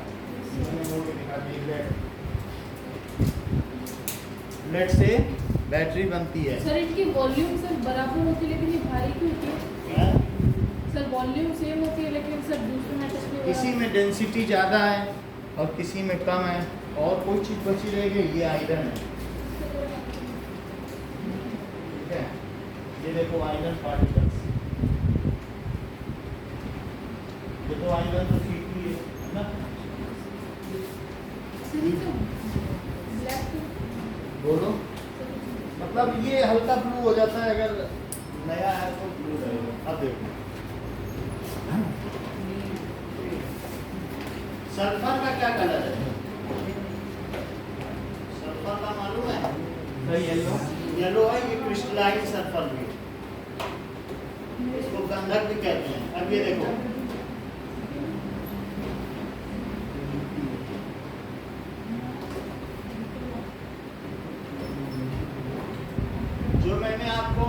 मैंने मोड़ के दिखा दी। लेड से बैटरी बनती है। सर इनकी वॉल्यूम सर बराबर होती है, लेकिन ये भारी क्यों होती है? हैं? सर वॉल्यूम सेम होती है, लेकिन सर दूसरे मेटल की किसी में डेंसिटी ज़्यादा है और किसी में कम है। और कोई चीज़ बची रहेगी, ये आयरन है। ठीक है, ये देखो आयरन पार्टिकल्स, ये तो आयरन तो ठीक ही है ना? सर ये तो ब्लैक बोलो, मतलब ये हल्का ब्लू हो जाता है, अगर नया है तो ब्लू रहेगा। अब देखो सल्फर का क्या कलर है? सल्फर का मालूम है? येलो येलो है, ये क्रिस्टलाइन सल्फर भी, इसको गंधक भी कहते हैं। अब ये देखो, जो मैंने आपको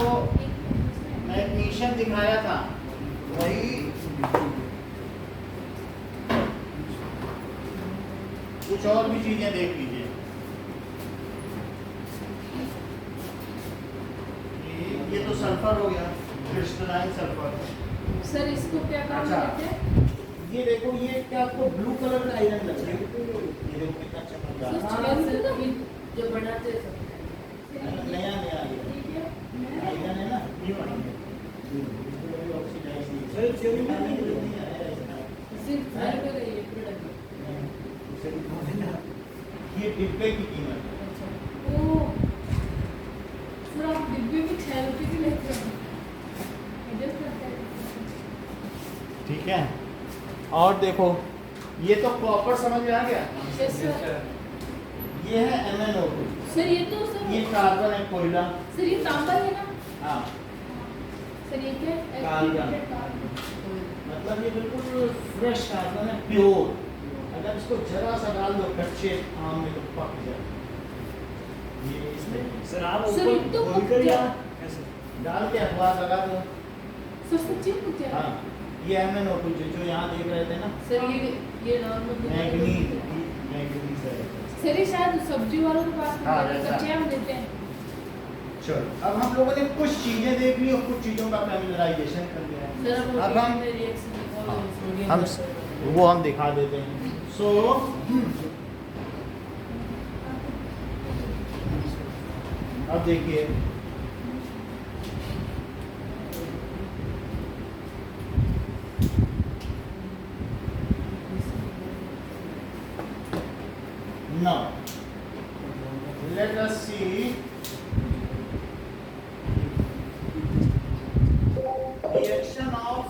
मैग्नीशियम दिखाया था, वही कुछ और भी चीजें देख लीजिए। ये तो सल्फर हो गया, क्रिस्टलाइन सल्फर। सर इसको क्या काम अच्छा। करते हैं? ये देखो, ये क्या आपको ब्लू कलर का आयरन लग रहा है? ये देखो कितना चमकदार है। जो बनाते हैं नया नया आयरन है ना, ये वाला ऑक्सीडाइज नहीं है। सर चेरी में नहीं सिर्फ घर पे रही है प्रोडक्ट। ये डिब्बे की कीमत है। ओ सर आप डिब्बे में 6 रुपये की लेते हैं एडजस्ट करते हैं। ठीक है, और देखो ये तो कॉपर समझ में आ गया। Yes sir. ये है MnO2, सर ये तो सर ये कार्बन है, कोयला। सर ये तांबा है ना? हाँ, सर ये क्या है? कार्बन। मतलब ये बिल्कुल फ्रेश कार्बन है, प्योर। अगर इसको जरा सा डाल दो कच्चे आम में तो पक जाए। ये इसमें सर आप सर, ऊपर एक तो खोलकर क्या? या कैसे? डाल के अखबार लगा दो। सर सच्ची में क्या? हाँ, ये MnO2 जो यहाँ देख रहे थे ना, सर ये नॉर्मल मैग्नीज है। सर ये शायद सब्जी वालों के पास हाँ, मिलता है, रहता है। कच्चे आम देते हैं। चलो, अब हम लोगों ने कुछ चीजें देख ली और कुछ चीजों का फैमिलराइजेशन कर लिया है। सर अब हम रिएक्शन वो हम दिखा देते हैं। सो अब देखिए, now let us see reaction of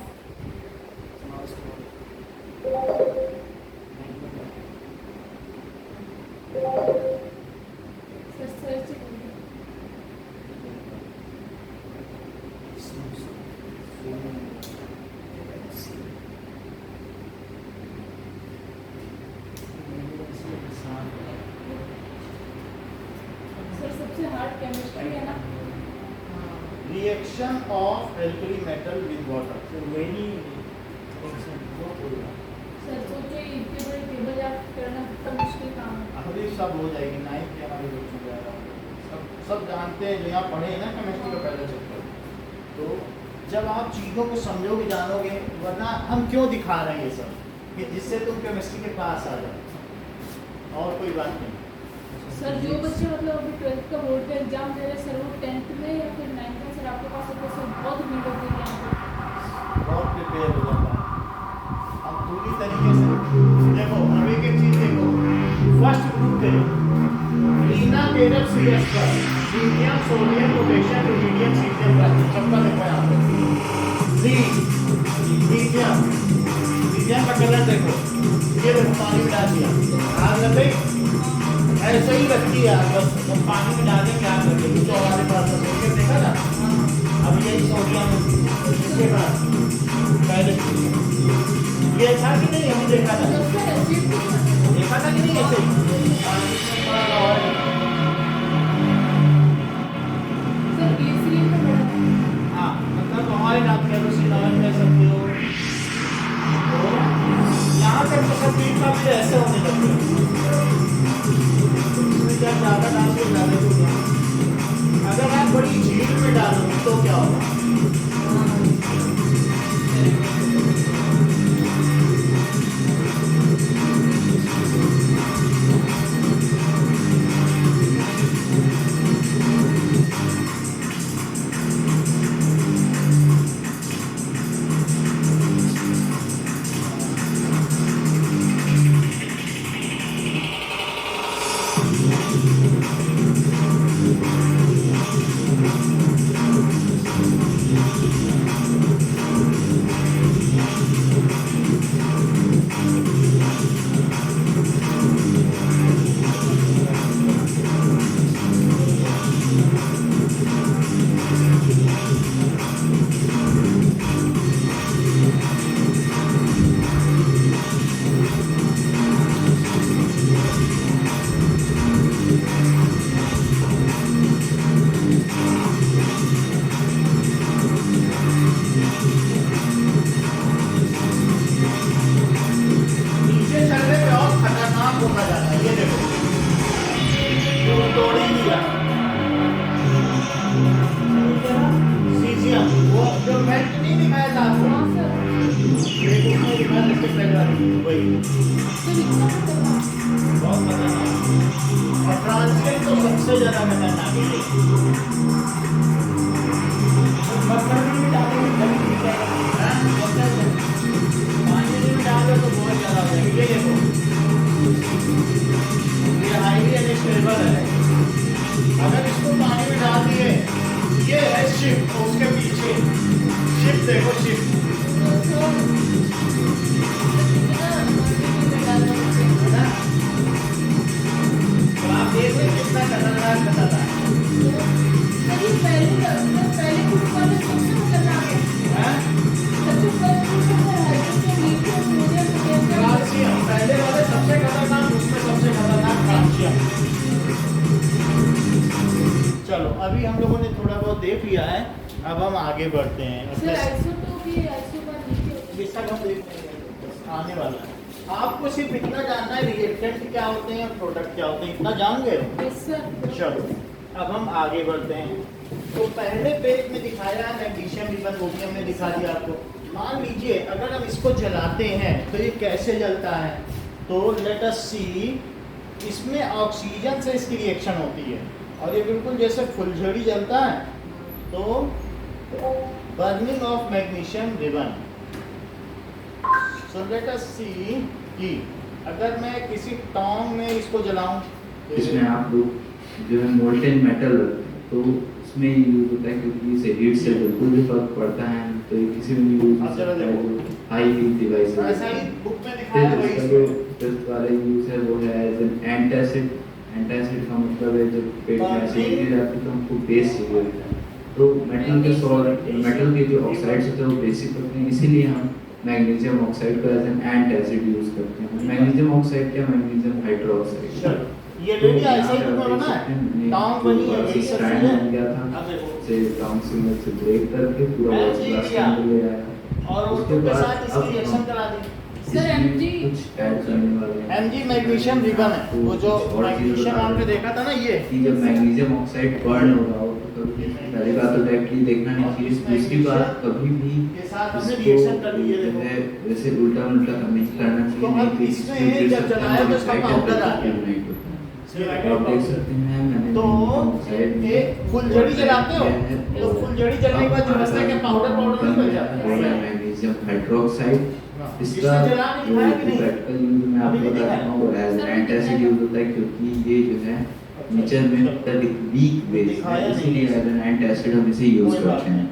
sir सबसे हार्ड केमिस्ट्री है ना? reaction of alkali metal with water। Sir वही सर सोचो ये इतने बड़े टेबल याद करना कितना मुश्किल काम है। अभी सब हो जाएगी, नाइन्थ के हमारे बच्चों को आएगा। सब जानते हैं जो यहाँ पढ़े हैं ना केमिस्ट्री का पहला चैप्टर। तो जब आप चीज़ों को समझोगे जानोगे, वरना हम क्यों दिखा रहे हैं ये सब, कि जिससे तुम केमिस्ट्री के पास आ जाओ, और कोई बात नहीं। सर जो बच्चे मतलब अभी 12th का बोर्ड का एग्जाम दे रहे हैं सर, वो 10th में या फिर 9th में सर आपके पास होता है सर, बहुत भीड़ होती है यहाँ पे। बहुत प्रिपेयर हो जाता है। अब पूरी तरीके से देखो, अब एक एक चीज़ देखो। फर्स्ट ग्रुप पे लीना केरप CS पर lithium sodium potassium rubidium caesium का चक्कर देखो यहाँ पे। लीथियम का कलर देखो, ये देखो पानी में डाल दिया, आग लग गई। ऐसे ही रखती है आग, बस हम पानी में डालें क्या कर देंगे। तो हमारे पास सोडियम देखा था, अब यही सोडियम इसके बाद पहले ये था कि नहीं, हमने देखा था, देखा था कि नहीं ऐसे ही। सर ग्लिसरीन का बड़ा हाँ, मतलब ऑयल आप केरोसिन ऑयल कह सकते हो। तो यहाँ तक तो सब पीठ का भी ऐसे होने लगते हैं। इसमें जब ज़्यादा डाल के डाले तो क्या, अगर आप बड़ी झील में डालोगे तो क्या होगा। सबसे ज्यादा खतरनाक है पानी में डालो तो बहुत ज्यादा हो जाएगी। ये देखो, ये हाईली अनस्टेबल है। क्लास में था? नहीं, पहले ग्रुप वाले सबसे खतरनाक है। हैं? सबसे फर्स्ट ग्रुप है hydrogen, lithium, sodium, potassium. Calcium पहले वाले सबसे खतरनाक, उसमें सबसे खतरनाक कैल्शियम। चलो अभी हम लोगों ने थोड़ा बहुत देख लिया है, अब हम आगे बढ़ते हैं। सर आइसो तो भी आइसो बार लिखे होते हैं। ये सब हम देख लेंगे, बस आने वाला है। आपको सिर्फ इतना जानना है रिएक्टेंट क्या होते हैं, प्रोडक्ट क्या होते हैं, इतना जान गए हो? Yes sir. चलो अब हम आगे बढ़ते हैं। तो पहले पेज में दिखाया है मैग्नीशियम रिबन, वो भी हमने दिखा दिया आपको। मान लीजिए अगर हम इसको जलाते हैं तो ये कैसे जलता है, तो लेट अस सी। इसमें ऑक्सीजन से इसकी रिएक्शन होती है और ये बिल्कुल जैसे फुलझड़ी जलता है। तो burning of magnesium ribbon. So let us see कि अगर मैं किसी टोंग में इसको जलाऊं तो इसमें आप लोग जो है मोल्टेन मेटल तो उसमें यूज होता है, क्योंकि इसे हीट से बिल्कुल भी फर्क पड़ता है, तो ये किसी में यूज हो सकता है जो हाई हीट डिवाइस है। ऐसा ही बुक में दिखाया फिर हुआ इसका है जो इसको। फिफ्थ वाला यूज है वो है एज एन एंटासिड। एंटासिड का मतलब है जब पेट में एसिडिटी जाती है तो हमको बेस चाहिए होता है, तो मेटल के सॉल्ट, मेटल के जो ऑक्साइड्स होते हैं वो बेसिक होते हैं, इसीलिए हम मैग्नीशियम ऑक्साइड को एज एन एंटासिड यूज करते हैं। मैग्नीशियम ऑक्साइड क्या, मैग्नीशियम हाइड्रोक्साइड। चलो, ये रेडी ऐसा ही बुक में बना है, टोंग बनी है, यही सब स्ट्रैंड चीजें। बन गया था, अब देखो से टोंग सिग्नल से ब्रेक करके पूरा मैं वर्स जी क्लास के किया। अंदर ले आया। और उसके उसके बाद साथ इसकी अब रिएक्शन करा दी। सर इसमें MG कुछ ऐड करने वाले हैं। एमजी मैग्नीशियम रिबन है, वो जो मैग्नीशियम आपने देखा था ना, ये कि जब मैग्नीशियम ऑक्साइड बर्न हो रहा हो तो कभी पहली बात तो डायरेक्टली देखना नहीं चाहिए, दूसरी बात कभी भी के साथ हमने इसको रिएक्शन कर ली है, जो देखो। है वैसे उल्टा उल्टा नहीं करना तो चाहिए, अब नहीं तो इसमें जब जलाया तो इसका पाउडर आ गया। तो आप देख सकते हैं मैंने तो ऑक्साइड एक फुलझड़ी जलाते हो तो फुलझड़ी जलने के बाद जो बचता है कि पाउडर नहीं बच जाता है। मैग्नीशियम हाइड्रोक्साइड, इसका इसने जला के जो दिखाया कि नहीं? प्रैक्टिकल यूज में अभी आपको नहीं बता रहा हूँ एज एंटासिड यूज होता है, क्योंकि ये जो है नेचर में वीक बेस है, दिखाया नहीं। इसीलिए एज एन एंटासिड हम इसे यूज कोई बात करते हैं।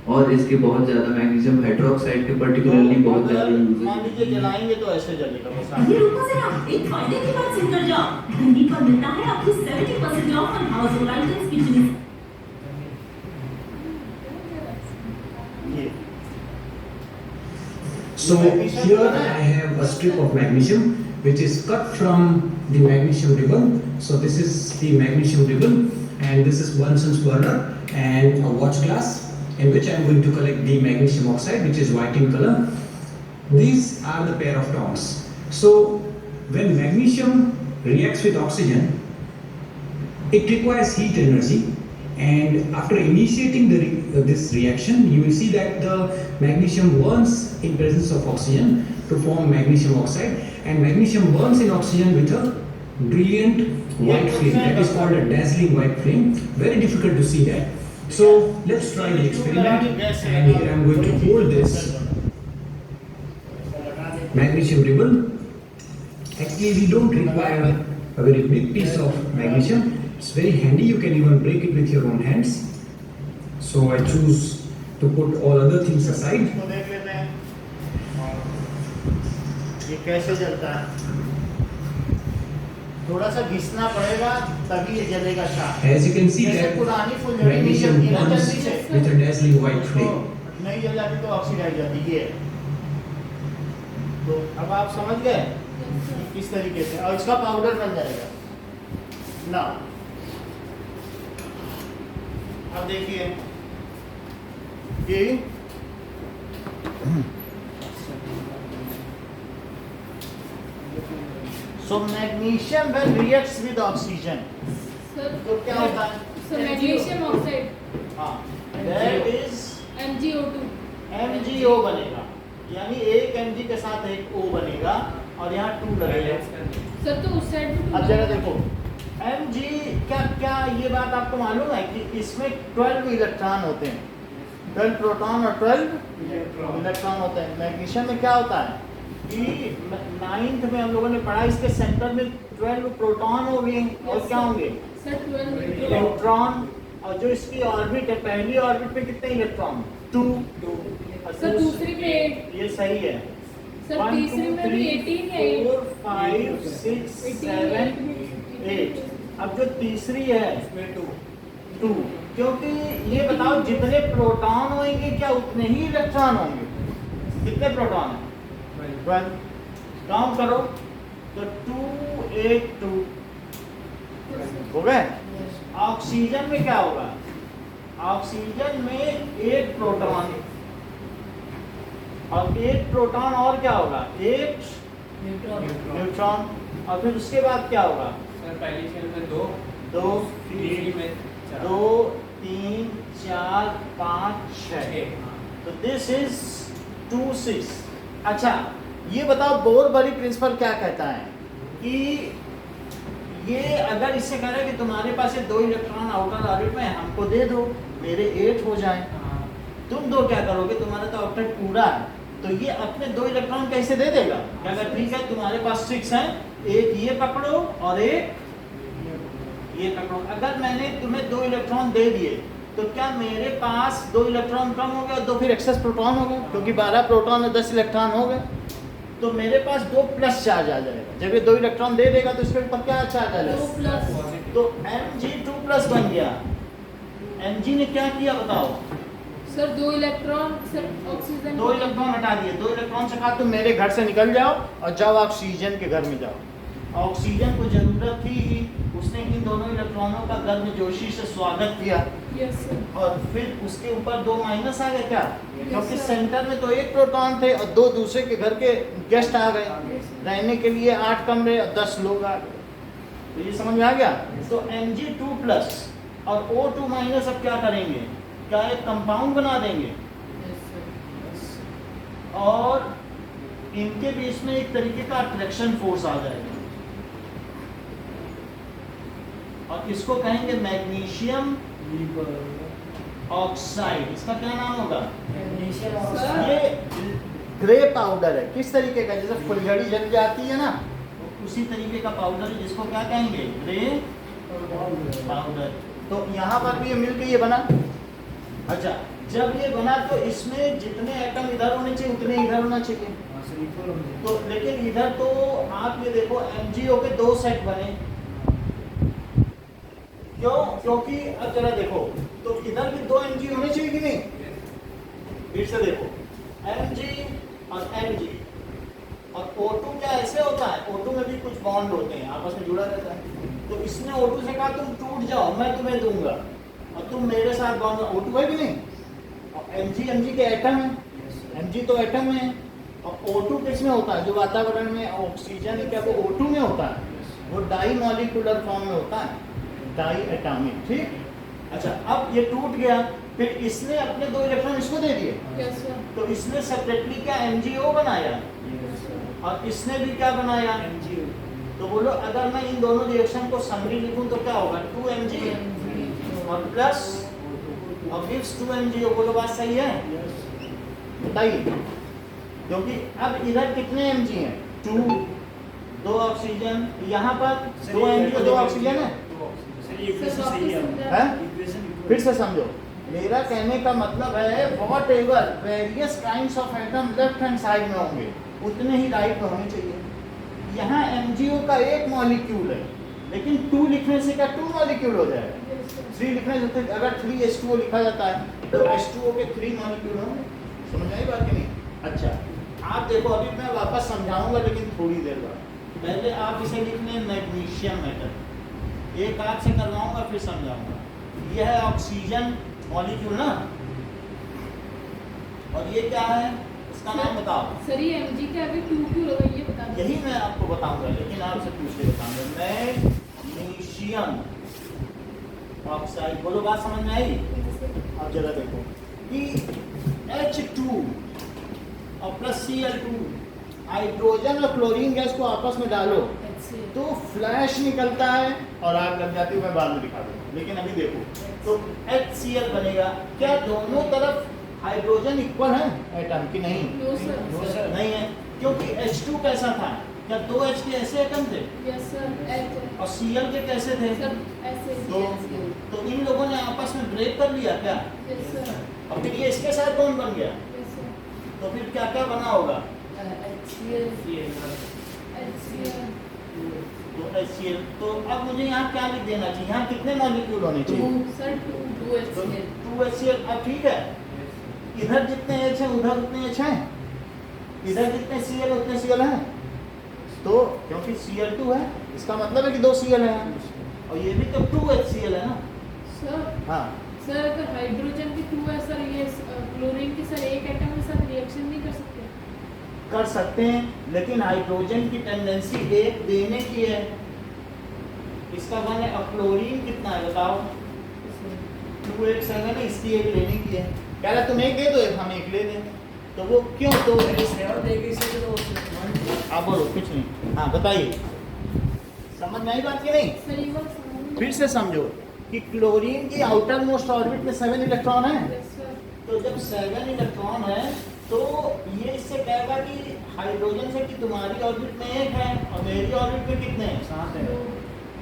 और इसके बहुत ज्यादा मैग्नीशियम हाइड्रोक्साइड के पर्टिकुलरली बहुत ज्यादा अगर यूज मान लीजिए जलाएंगे तो ऐसे जलेगा बस। अरे रुको जरा, एक फायदे की बात सुनकर जाओ। धनी पर मिलता है आपको 70% of on household items kitchen. ये So here I have a strip of magnesium which is cut from the magnesium ribbon. So this is the magnesium ribbon and this is Bunsen's burner and a watch glass in which I am going to collect the magnesium oxide, which is white in color. These are the pair of tongs. So when magnesium reacts with oxygen, it requires heat energy, and after initiating this reaction, you will see that the magnesium burns in presence of oxygen to form magnesium oxide, and magnesium burns in oxygen with a brilliant white flame, that is called a dazzling white flame. Very difficult to see that. So let's try the experiment, and here I am going to hold this magnesium ribbon. Actually we don't require a very big piece of magnesium. It's very handy, you can even break it with your own hands. So I choose to put all other things aside. इसको देख लेते हैं ये कैसे जलता है। थोड़ा सा घिसना पड़ेगा तभी ये जलेगा Shah. As you can see जैसे that पुरानी फुलझड़ी नहीं magnesium जलती ना burns जल्दी से, with a dazzling white तो flame. नहीं जल जाती तो ऑक्सीडाइज जाती है। तो अब आप समझ गए कि किस तरीके से, और इसका पाउडर बन जाएगा ना। अब देखिए ये so magnesium when reacts with oxygen sir तो क्या होता है? सर मैग्नीशियम ऑक्साइड हाँ that is MgO2 MgO बनेगा, यानी एक Mg के साथ एक O बनेगा और यहाँ 2 लगेगा। सर तो उस साइड में अब जरा देखो Mg क्या ये बात आपको मालूम है कि इसमें 12 इलेक्ट्रॉन होते हैं, 12 प्रोटॉन और 12 इलेक्ट्रॉन होते हैं। मैग्नीशियम में क्या होता है कि 9th में हम लोगों ने पढ़ा, इसके सेंटर में 12 प्रोटॉन होंगे और क्या होंगे सर 12 इलेक्ट्रॉन, और जो इसकी ऑर्बिट है, पहली ऑर्बिट पे कितने इलेक्ट्रॉन 2। सर दूसरी पे 8 ये सही है। सर तीसरी में भी 18 है 4 5 6 7 8। अब जो तीसरी है इसमें 2 2, क्योंकि ये बताओ जितने प्रोटॉन होंगे क्या उतने ही इलेक्ट्रॉन होंगे? कितने प्रोटॉन है? 12। काउंट करो तो 2 8 2 हो गए। ऑक्सीजन में क्या होगा? ऑक्सीजन में 1 प्रोटॉन और 1 प्रोटॉन और क्या होगा? 1 न्यूट्रॉन। और फिर उसके बाद क्या होगा? सर पहली शेल में 2 2 तीसरी में 2 3 4 5 6। तो दिस इज 2 6। अच्छा ये बताओ बोर-बरी प्रिंसिपल क्या कहता है कि ये अगर इससे कह रहा है कि तुम्हारे पास ये 2 इलेक्ट्रॉन आउटर ऑर्बिट में हमको दे दो, मेरे 8 हो जाएं। तुम दो क्या करोगे? तुम्हारा तो ऑक्टेट पूरा है, तो ये अपने 2 इलेक्ट्रॉन कैसे दे देगा? अगर ठीक है तुम्हारे पास 6 है, एक ये पकड़ो और एक ये पकड़ो। अगर मैंने तुम्हें 2 इलेक्ट्रॉन दे दिए तो क्या मेरे पास 2 इलेक्ट्रॉन कम हो गए और 2 फिर एक्सेस प्रोटॉन हो गए? क्योंकि 12 प्रोटॉन और 10 इलेक्ट्रॉन हो गए, तो मेरे पास 2 प्लस चार्ज आ जाएगा। जब ये 2 इलेक्ट्रॉन दे देगा तो इसके ऊपर क्या चार्ज आ 2 जाएगा? प्लस तो Mg 2 प्लस बन गया। Mg ने क्या किया बताओ? Sir 2 electron sir oxygen 2 electron हटा दिए। 2 इलेक्ट्रॉन से कहा तुम मेरे घर से निकल जाओ और जाओ ऑक्सीजन के घर में जाओ। ऑक्सीजन को जरूरत थी ही, उसने इन दोनों इलेक्ट्रॉनों का गर्मजोशी से स्वागत किया यस सर और फिर उसके ऊपर 2 माइनस आ गए क्या? क्योंकि sir. सेंटर में तो 1 प्रोटॉन थे और 2 दूसरे के घर के गेस्ट आ गए। रहने के लिए 8 कमरे और 10 लोग आ गए। तो ये समझ में आ गया? तो Mg 2 प्लस और O2 माइनस अब क्या करेंगे? क्या एक कंपाउंड बना देंगे और इनके बीच में एक तरीके का अट्रैक्शन फोर्स आ जाएगा और इसको कहेंगे मैग्नीशियम ऑक्साइड। इसका क्या नाम होगा? ये ग्रे पाउडर है। किस तरीके का? जैसे फुलझड़ी जल जाती है ना, उसी तरीके का पाउडर है जिसको क्या कहेंगे? Grey powder. तो यहाँ पर भी ये मिलके ये बना। अच्छा जब ये बना तो इसमें जितने एटम इधर होने चाहिए उतने इधर होना चाहिए। तो लेकिन इधर तो आप ये देखो MgO के 2 सेट बने। क्यों? क्योंकि अब जरा देखो तो इधर भी 2 Mg होने चाहिए कि नहीं? फिर से देखो Mg और Mg और O2 क्या ऐसे होता है? O2 में भी कुछ बॉन्ड होते हैं, आपस में जुड़ा रहता है। तो इसने O2 से कहा तुम टूट जाओ, मैं तुम्हें दूंगा और तुम मेरे साथ बॉन्ड। O2 है कि नहीं? और Mg के एटम है। Mg तो एटम में है और O2 किस में होता है? जो वातावरण में ऑक्सीजन है क्या वो O2 में होता है? वो डाई मॉलिक्यूलर फॉर्म में होता है, डाई एटॉमिक। ठीक। अच्छा अब ये टूट गया, फिर इसने अपने 2 इलेक्ट्रॉन इसको दे दिए। यस सर तो इसने सेपरेटली क्या MgO बनाया और इसने भी क्या बनाया? तो बोलो अगर मैं इन दोनों रिएक्शन को समरी लिखूं तो क्या होगा? 2 Mg और प्लस और गिव्स 2 MgO। बोलो बात सही है? बताइए। क्योंकि अब इधर कितने Mg हैं? 2 2 ऑक्सीजन, यहाँ पर 2 Mg 2 ऑक्सीजन है। हैं? फिर से समझो, मेरा कहने का मतलब है what ever various kinds of atom left hand side में होंगे उतने ही राइट में होने चाहिए। यहाँ MgO का 1 मॉलिक्यूल है, लेकिन 2 लिखने से क्या 2 मॉलिक्यूल हो जाएगा? 3 लिखने से अगर 3H2O लिखा जाता है तो H2O के 3 मॉलिक्यूल होंगे। समझ आई बात कि नहीं? अच्छा आप देखो अभी मैं वापस समझाऊंगा लेकिन थोड़ी देर बाद। पहले आप इसे लिख लें मैग्नीशियम मेटल, एक हाथ से करवाऊंगा फिर समझाऊंगा। यह है ऑक्सीजन मॉलिक्यूल ना, और ये क्या है इसका नाम बताओ। सर ये Mg का अभी 2 क्यों लगा ये बता दो। यही मैं आपको बताऊंगा लेकिन आपसे पूछ के बताऊंगा। Magnesium oxide. बोलो बात समझ में आई? अब जरा देखो कि H2 और प्लस Cl2 हाइड्रोजन और क्लोरीन गैस को आपस में डालो तो फ्लैश निकलता है और आग लग जाती है। मैं बाद में दिखा दूंगा, लेकिन अभी देखो तो HCl बनेगा। क्या दोनों तरफ हाइड्रोजन इक्वल है एटम की? नहीं, नो सर नहीं है, क्योंकि H2 कैसा था? क्या 2 H के ऐसे एटम थे? यस सर और Cl के कैसे थे? सर ऐसे तो इन लोगों ने आपस में ब्रेक कर लिया क्या? यस सर और फिर ये इसके साथ कौन बन गया? यस सर तो फिर क्या क्या बना होगा? HCl तो HCl, तो अब मुझे यहाँ क्या लिख देना चाहिए, यहाँ कितने मॉलिक्यूल होने चाहिए? Sir 2 HCl 2 HCl। अब ठीक है, इधर जितने H हैं उधर उतने H हैं, इधर जितने Cl उतने Cl हैं, तो क्योंकि Cl2 है इसका मतलब है कि 2 Cl हैं, और ये भी तो 2 HCl है ना। सर। हाँ सर अगर हाइड्रोजन की 2 है सर, ये क्लोरीन की सर एक एटम के साथ रिएक्शन नहीं कर सकते? कर सकते हैं, लेकिन हाइड्रोजन की टेंडेंसी एक देने की है, इसका वन है। अब क्लोरीन कितना है बताओ? 287 है, इसकी एक लेने की है। कह रहा तुम एक दे दो, एक हम एक ले दें, तो वो क्यों? तो आप बोलो कुछ नहीं। हाँ बताइए, समझ में आई बात की नहीं? सर ये बात समझ फिर से समझो कि क्लोरीन की आउटर मोस्ट ऑर्बिट में 7 इलेक्ट्रॉन है, सर। तो जब 7 इलेक्ट्रॉन है तो ये इससे कहेगा कि हाइड्रोजन से कि तुम्हारी ऑर्बिट में 1 है और मेरी ऑर्बिट में कितने हैं? 7 है।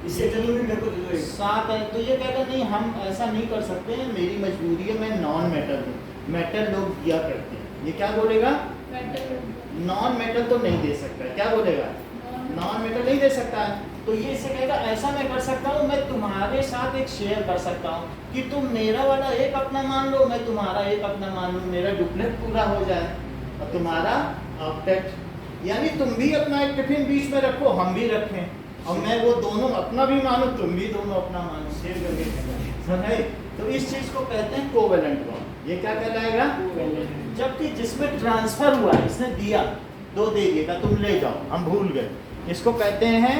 इससे जरूरी मेरे को 7 है, तो ये कहेगा नहीं हम ऐसा नहीं कर सकते हैं, मेरी मजबूरी है, मैं नॉन मेटल हूँ, मेटल लोग दिया करते हैं। ये क्या बोलेगा? नॉन मेटल तो नहीं दे सकता। क्या बोलेगा? नॉन मेटल नहीं दे सकता है। तो ये इससे कहेगा ऐसा मैं कर सकता हूँ, मैं तुम्हारे साथ एक शेयर कर सकता हूँ कि तुम मेरा वाला एक अपना मान लो, मैं तुम्हारा एक अपना मान लूँ, मेरा डुप्लेट पूरा हो जाए और तुम्हारा ऑक्टेट, यानी तुम भी अपना एक टिफिन बीच में रखो, हम भी रखें, और मैं वो दोनों अपना भी मानूं, तुम भी दोनों अपना मानो, शेयर करके। समझे? तो इस चीज को कहते हैं कोवेलेंट बॉन्ड। ये क्या कहलाएगा? जबकि जिसमें ट्रांसफर हुआ, इसने दिया 2 दे दिएगा, तुम ले जाओ, हम भूल गए, इसको कहते हैं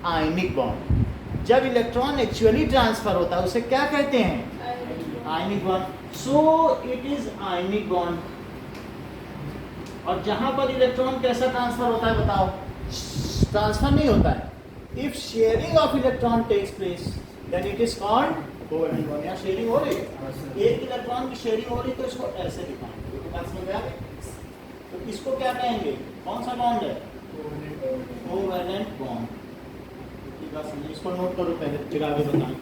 आयनिक बॉन्ड। जब इलेक्ट्रॉन एक्चुअली ट्रांसफर होता है उसे क्या कहते हैं? Ionic bond. So it is ionic bond. और जहां पर इलेक्ट्रॉन कैसा ट्रांसफर होता है बताओ? ट्रांसफर नहीं होता है। If sharing of electron takes place then it is called covalent bond. या शेयरिंग हो रही है, एक इलेक्ट्रॉन की शेयरिंग हो रही तो इसको ऐसे दिखाएंगे, तो बात समझ में आ गई? तो इसको क्या कहेंगे? कौन सा बॉन्ड है? Covalent bond. इसको नोट करो पहले, फिर आगे बताएं।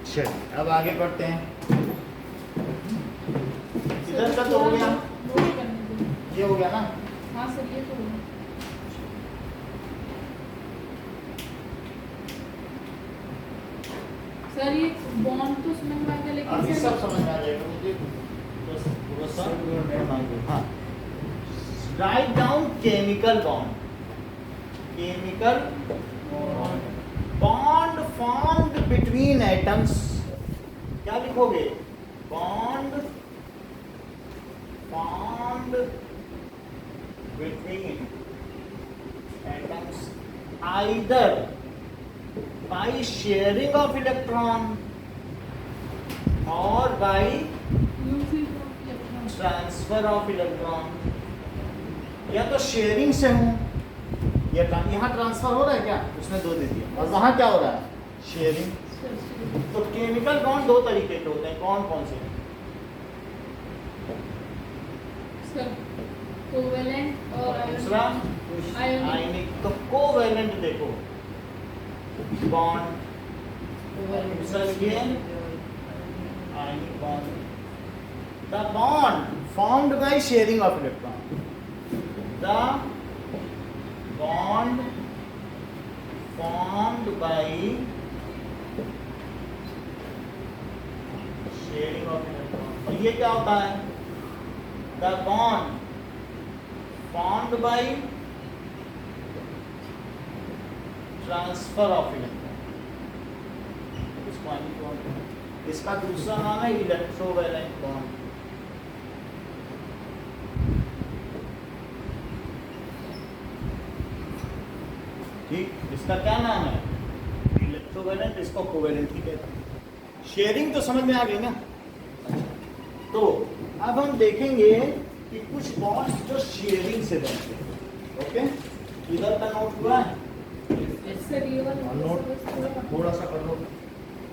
चलिए अब आगे बढ़ते हैं। इधर का तो हो गया, ये हो गया ना? हाँ सर ये तो होगा। सर ये बॉन्ड तो समझ में आ गया, लेकिन अभी सर सब समझ में आ जाएगा मुझे, बस थोड़ा सा। हाँ, write down chemical bond. Chemical bond formed between atoms. क्या लिखोगे? Bond formed between atoms either by sharing of electron or by transfer of electron। या तो शेयरिंग से हूं, या यहाँ ट्रांसफर हो रहा है क्या? उसने 2 दे दिया, और वहां क्या हो रहा है? शेयरिंग। तो केमिकल बॉन्ड 2 तरीके के होते हैं, कौन कौन से? सर कोवेलेंट और दूसरा आयनिक। तो कोवेलेंट देखो bond, दूसरा again ionic bond। The bond formed by sharing of electron। The bond formed by sharing of electron। और ये क्या होता है? The bond formed by transfer of electron. इसको आयनिक बॉन्ड। इसका दूसरा नाम है इलेक्ट्रोवैलेंट बॉन्ड। ठीक, इसका क्या नाम है? इलेक्ट्रोवैलेंट। इसको कोवेलेंट ही कहते हैं। शेयरिंग तो समझ में आ गई ना? तो अब हम देखेंगे कि कुछ बॉन्ड्स जो शेयरिंग से बनते हैं। ओके, इधर का नोट हुआ है? सर ये वाला नोट थोड़ा थोड़ा सा कर लो,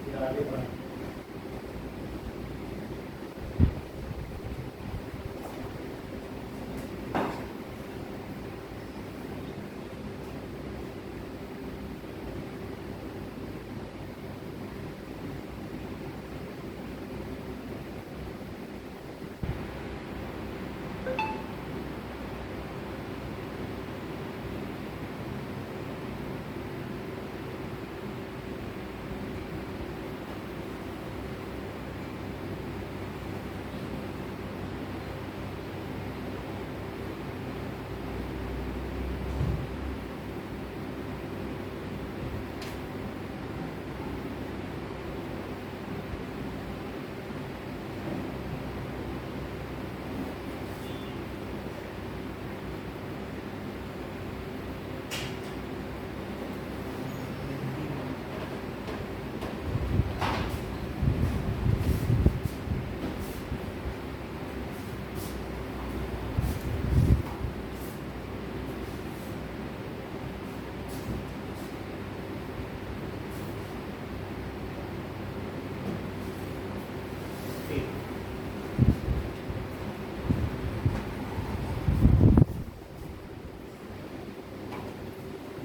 फिर आगे बढ़ें।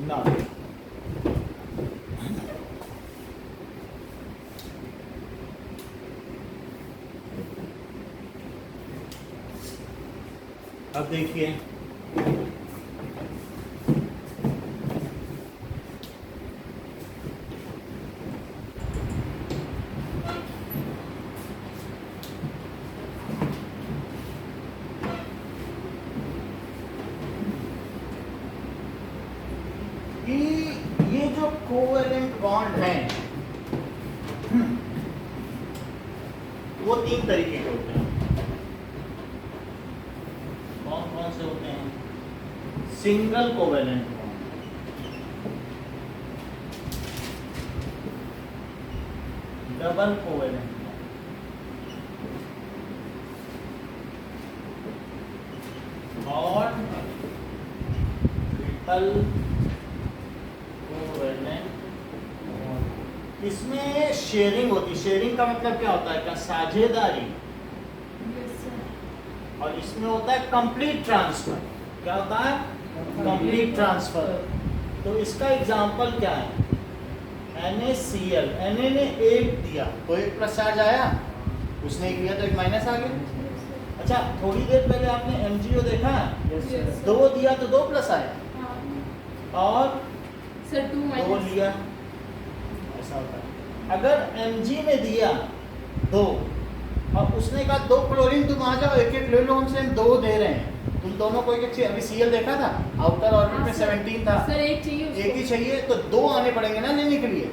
Now, अब देखिए कि ये जो कोवेलेंट बॉन्ड हैं वो 3 तरीके के होते हैं। कौन कौन से होते हैं? Single covalent bond, double covalent bond और ट्रिपल कोवेलेंट। इसमें शेयरिंग होती है। शेयरिंग का मतलब क्या होता है? क्या साझेदारी। और इसमें होता है कंप्लीट ट्रांसफर। क्या होता है? Complete transfer. तो इसका एग्जांपल क्या है? NaCl, Na ने 1 दिया तो 1 प्लस चार्ज आया, उसने 1 दिया तो 1 माइनस आ गया। अच्छा, थोड़ी देर पहले आपने MgO देखा, 2 दिया तो 2 प्लस आया और सर 2 2 माइनस लिया, ऐसा होता है। अगर Mg ने दिया 2 और उसने कहा 2 क्लोरीन तुम आ जाओ, एक एक ले लो, हमसे हम 2 दे रहे हैं, तुम दोनों को एक एक चाहिए। अभी Cl देखा था, आउटर ऑर्बिट में 17 था, सर एक चाहिए उसको। एक ही चाहिए तो 2 आने पड़ेंगे ना लेने के लिए,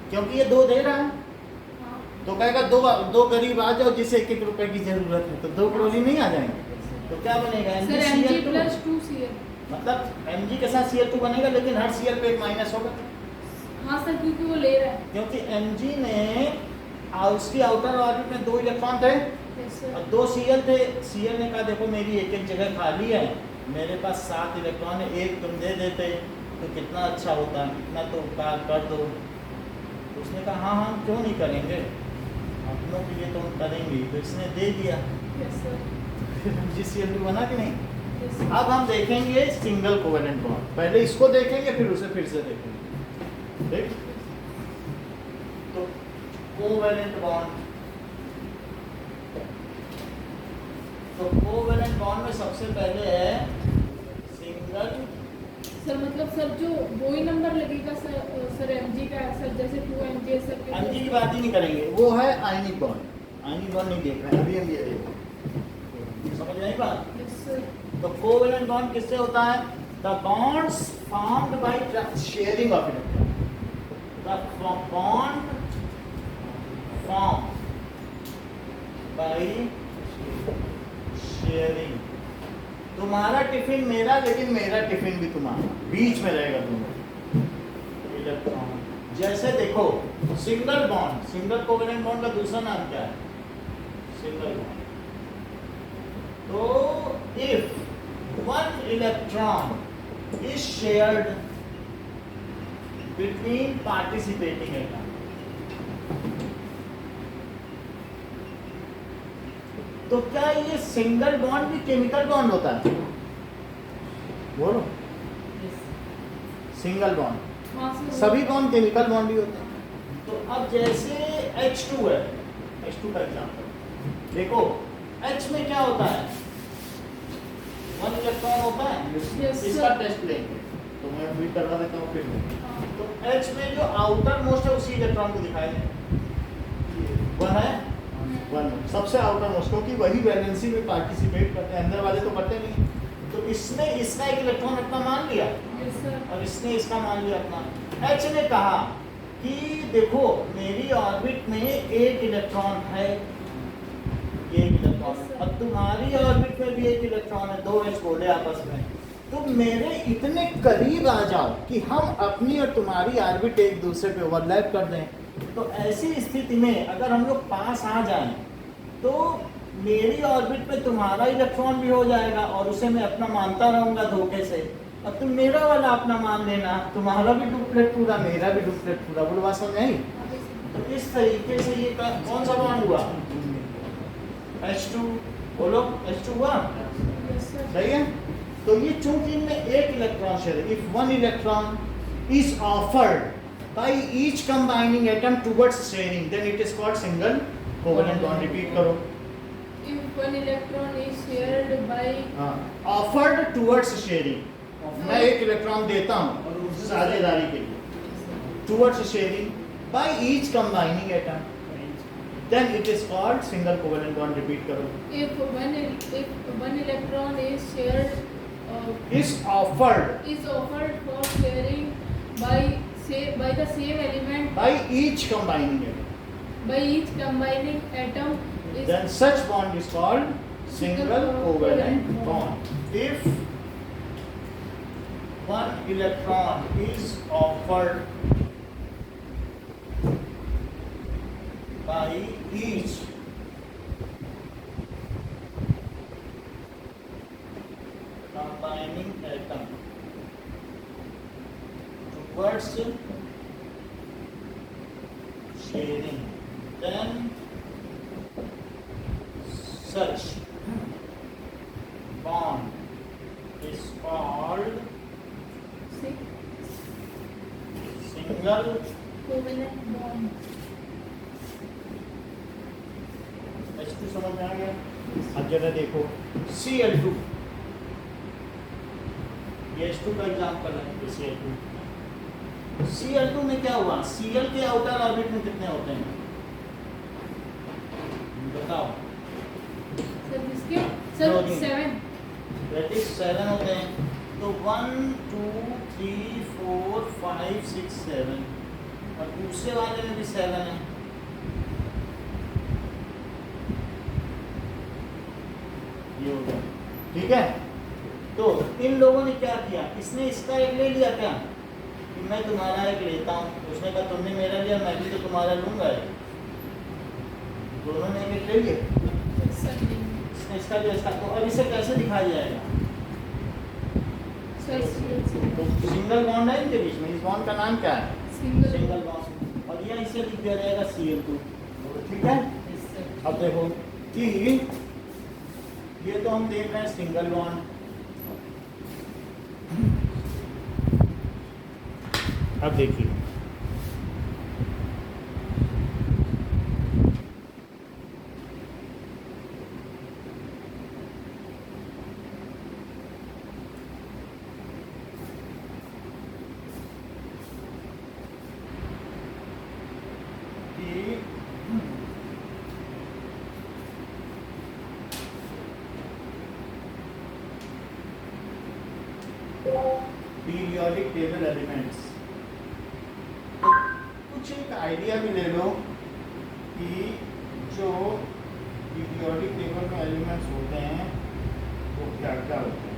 क्योंकि ये 2 दे रहा है। हाँ। तो कहेगा 2 गरीब आ जाओ जिसे 1-1 रुपए की जरूरत है, तो 2 क्लोरीन नहीं आ जाएंगे। तो क्या बनेगा? Sir Mg plus 2Cl। मतलब Mg के साथ Cl2 बनेगा, लेकिन हर Cl पे 1 माइनस होगा, हाँ सर, क्योंकि वो ले रहा है। क्योंकि Mg ने उसकी आउटर ऑर्बिट में 2 इलेक्ट्रॉन थे यस सर। और 2 Cl थे। Cl ने कहा देखो मेरी एक जगह खाली है, मेरे पास 7 इलेक्ट्रॉन है, 1 तुम दे देते तो कितना अच्छा होता, इतना तो उपकार कर दो। तो उसने कहा हाँ हाँ क्यों नहीं करेंगे, अपनों के लिए तो हम करेंगे। तो इसने दे दिया, यस सर। MgCl2 बना कि नहीं। Yes sir. अब हम देखेंगे सिंगल कोवेलेंट बॉन्ड, पहले इसको देखेंगे फिर उसे फिर से देखेंगे। ठीक, तो कोवेलेंट बॉन्ड, तो कोवेलेंट बॉन्ड में सबसे पहले है सिंगल। सर मतलब सर जो वो ही नंबर लगेगा सर Mg का, सर जैसे 2 Mg सर के Mg की बात ही नहीं करेंगे, वो है आयनिक बॉन्ड। आयनिक बॉन्ड नहीं देख रहे हैं अभी हम, ये देखो, समझ में आई बात। Yes sir. तो कोवेलेंट बॉन्ड किससे होता है? The bonds formed by sharing of electron, the bond form by sharing. तुम्हारा टिफिन मेरा, लेकिन मेरा टिफिन भी तुम्हारा, बीच में रहेगा दोनों इलेक्ट्रॉन। जैसे देखो single bond, single covalent bond का दूसरा नाम क्या है? Single bond. तो if one electron is shared between participating atom, तो क्या ये सिंगल बॉन्ड भी केमिकल बॉन्ड होता है? बोलो, सिंगल बॉन्ड, सभी बॉन्ड केमिकल बॉन्ड ही होते हैं। तो अब जैसे H2 है, H2 का एग्जाम्पल देखो, H में क्या होता है? 1 इलेक्ट्रॉन होता है। Yes, इसका sir. टेस्ट लेंगे, तो मैं भी करवा देता हूँ फिर। तो H में जो आउटर मोस्ट है उसी इलेक्ट्रॉन को दिखाई दे, 1 है, 1 सबसे आउटर मोस्ट, क्योंकि वही वैलेंसी में पार्टिसिपेट करते हैं, अंदर वाले तो करते नहीं। तो इसने इसका एक इलेक्ट्रॉन अपना मान लिया और इसने इसका मान लिया अपना। H ने कहा कि देखो मेरी ऑर्बिट में एक इलेक्ट्रॉन है, ये एक इलेक्ट्रॉन है, और तुम्हारी ऑर्बिट में भी एक इलेक्ट्रॉन है, 2H बोले आपस में। तो मेरे इतने करीब आ जाओ कि हम अपनी और तुम्हारी ऑर्बिट एक दूसरे पे ओवरलैप कर दें। तो ऐसी स्थिति में अगर हम लोग पास आ जाएं तो मेरी ऑर्बिट में तुम्हारा इलेक्ट्रॉन भी हो जाएगा और उसे मैं अपना मानता रहूंगा धोखे से, और तुम मेरा वाला अपना मान लेना, तुम्हारा भी डुप्लेट पूरा, मेरा भी डुप्लेट पूरा। बोलो बात समझ आई? तो इस तरीके से ये कौन सा बॉन्ड हुआ? H2, बोलो H2 हुआ, सही है। तो ये चूंकि इनमें एक इलेक्ट्रॉन शेयर है, if one electron is offered by each combining atom towards sharing, then it is called single covalent bond. Repeat करो। If one electron is shared by offered towards sharing, मैं एक इलेक्ट्रॉन देता हूँ साझेदारी के लिए, towards sharing by each combining atom, then it is called single covalent bond. Repeat करो। if one electron is shared is offered for sharing by the same element by each combining atom, is then such bond is called single covalent bond. If one electron is offered by each combining atom towards sharing, then such bond is called single covalent bond. H2 समझ में आ गया? अब जरा देखो Cl2, ये H2 का example है। Cl2, Cl2 में क्या हुआ? Cl के आउटर ऑर्बिट में कितने होते हैं बताओ? सर इसके सर 7 That is 7 होते हैं। तो 1 2 3 4 5 6 7, और दूसरे वाले में भी 7 है। ये हो गया, ठीक है। तो इन लोगों ने क्या किया? इसने इसका एक ले लिया क्या कि मैं तुम्हारा एक लेता हूँ, उसने कहा तुमने मेरा लिया, मैं भी तो तुम्हारा लूंगा। दोनों ने एक ले लिए, इसने इसका लिया इसका। तो अब इसे कैसे दिखाया जाएगा? तो सिंगल बॉन्ड है इनके बीच में, इस बॉन्ड का नाम क्या है? सिंगल बॉन्ड, और यह इसे लिख दिया जाएगा Cl2, ठीक है। अब देखो कि ये तो हम देख रहे हैं सिंगल बॉन्ड, अब देखिए पीरियोडिक टेबल एलिमेंट्स। कुछ एक आइडिया भी ले लो कि जो पीरियोडिक टेबल में एलिमेंट्स होते हैं वो क्या क्या होते हैं।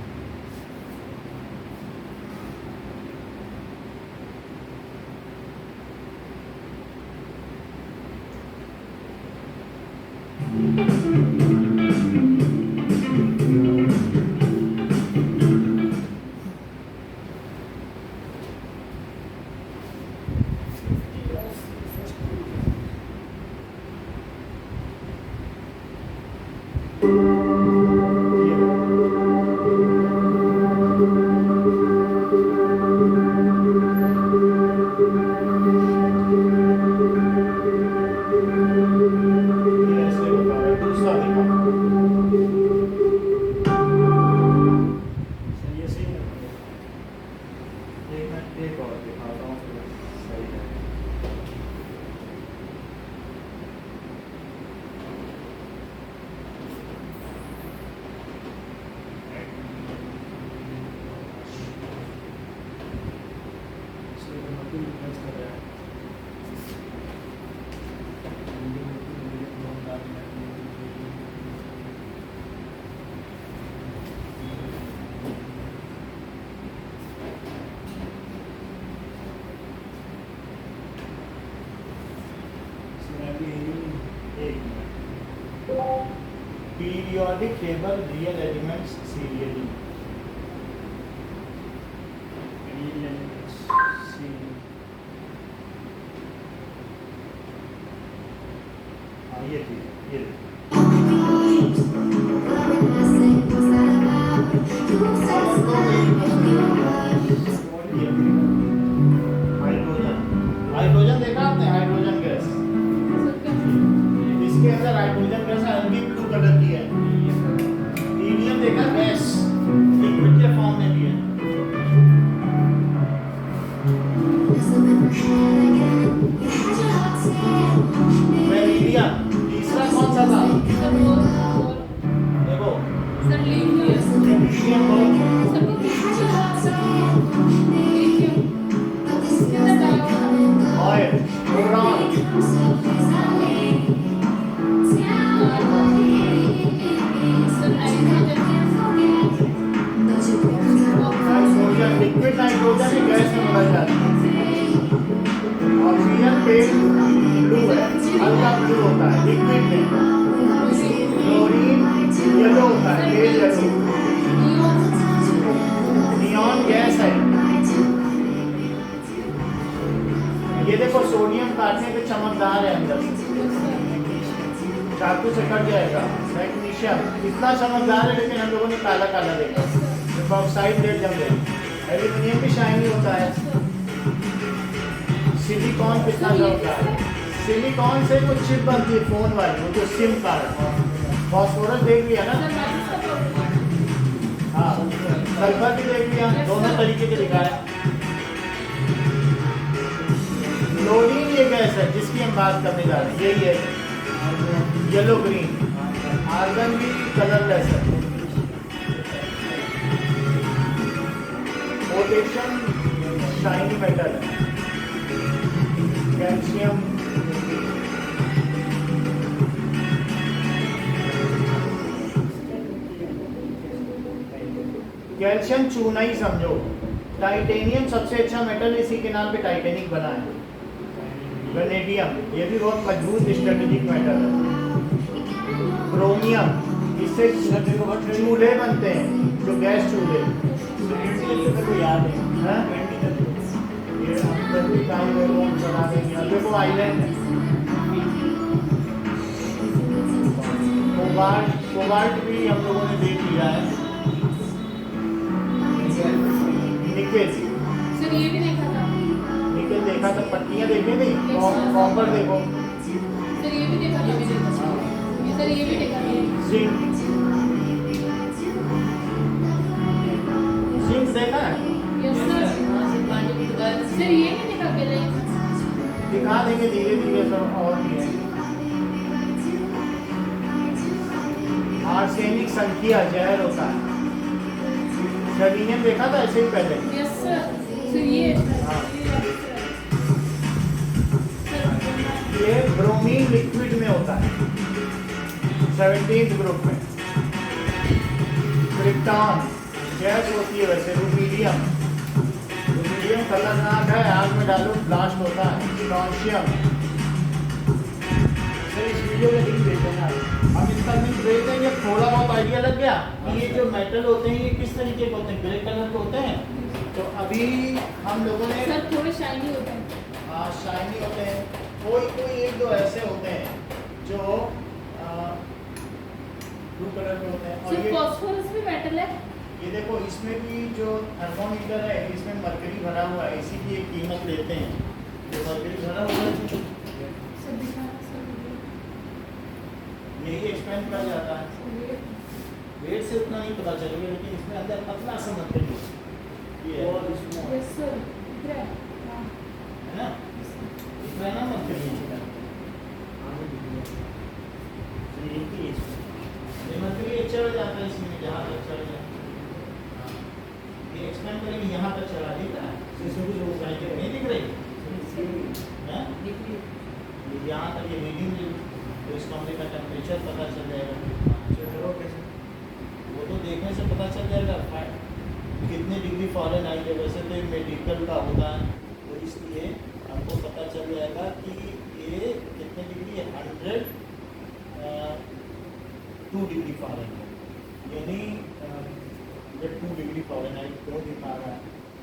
एक और दिखाता हूँ थोड़ा सही है। Periodic table real elements serially. हाँ ये ठीक ये हाइड्रोजन हाइड्रोजन देखा आपने हाइड्रोजन गैस इसके अंदर हाइड्रोजन गैस हल्की ब्लू कलर की है हीलियम देखा गैस लिक्विड के फॉर्म में भी है बेरिलियम तीसरा कौन सा था देखो lithium oil boron nitrogen liquid nitrogen ही गैस में बदल जाती है ऑक्सीजन पेल ब्लू है हल्का ब्लू होता है लिक्विड में क्लोरीन येलो होता है पेल येलो नियॉन गैस है ये देखो सोडियम काटने पे चमकदार है अंदर चाकू से कट जाएगा मैग्नीशियम इतना चमकदार है लेकिन हम लोगों ने काला काला देखा बॉक्साइड रेड जम गई एल्यूमिनियम भी शाइनी होता है सिलिकॉन कितना जमता है सिलिकॉन से कुछ चिप बनती है फोन वाली वो जो सिम कार्ड फॉस्फोरस देख लिया ना हाँ सल्फर भी देख लिया दोनों तरीके के दिखाया क्लोरीन ये गैस है जिसकी हम बात करने जा रहे हैं यही है येलो ग्रीन आर्गन भी कलरलेस है पोटेशियम शाइनी मेटल है कैल्शियम कैल्शियम चूना ही समझो टाइटेनियम सबसे अच्छा मेटल इसी के नाम पे टाइटेनिक बना है वेनेडियम ये भी बहुत मजबूत स्ट्रेटेजिक मेटल है क्रोमियम इससे चूल्हे बनते हैं जो गैस चूल्हे को याद है ये बना देंगे देखो आइलैंड है कोबाल्ट भी हम लोगों ने देख लिया है निकेल सर ये भी देखा था निकेल देखा था पट्टियां देखे नहीं कॉपर देखो सर ये भी देखा था सर ये भी देखा था जिंक जिंक देखा है यस सर सर ये भी देखा पहले दिखा देंगे धीरे धीरे सब और भी है आर्सेनिक संख्या जहर होता है सेलेनियम देखा था ऐसे ही पहले यस सर ये ये ब्रोमीन लिक्विड में होता है 17th ग्रुप में क्रिप्टॉन गैस होती है वैसे रुबीडियम खतरनाक है आग में डालो ब्लास्ट होता है स्ट्रॉन्शियम इस वीडियो में लिंक देते हैं हम इसका लिंक दे देंगे थोड़ा बहुत आइडिया लग गया कि ये जो मेटल होते हैं ये किस तरीके के होते हैं ग्रे कलर के होते हैं तो अभी हम लोगों ने सर थोड़े शाइनी होते हैं हाँ शाइनी होते हैं कोई एक दो ऐसे होते हैं जो ब्लू कलर के होते हैं और सर ये फास्फोरस भी मेटल है ये देखो इसमें भी जो थर्मोमीटर है इसमें मरकरी भरा हुआ है इसी की एक कीमत लेते हैं जो मरकरी भरा हुआ है सर दिखा सर यही एक्सपेंड कर जाता है वेट से उतना नहीं पता चलेगा लेकिन इसमें अंदर पतला सा मरकरी है ये है। यस सर एक्सपेंड करेंगे यहाँ तक चला देता है, नहीं दिख रही है? यहाँ तक ये रीडिंग, तो इस कमरे का टेम्परेचर पता चल जाएगा। वो तो देखने से पता चल जाएगा कितने डिग्री फॉरेन आई है। वैसे तो मेडिकल का होता है, तो इसलिए हमको पता चल जाएगा कि ये कितने डिग्री है, 102 डिग्री फॉरेन है, यानी 2 डिग्री फॉरेन आई क्यों दिखा रहा है,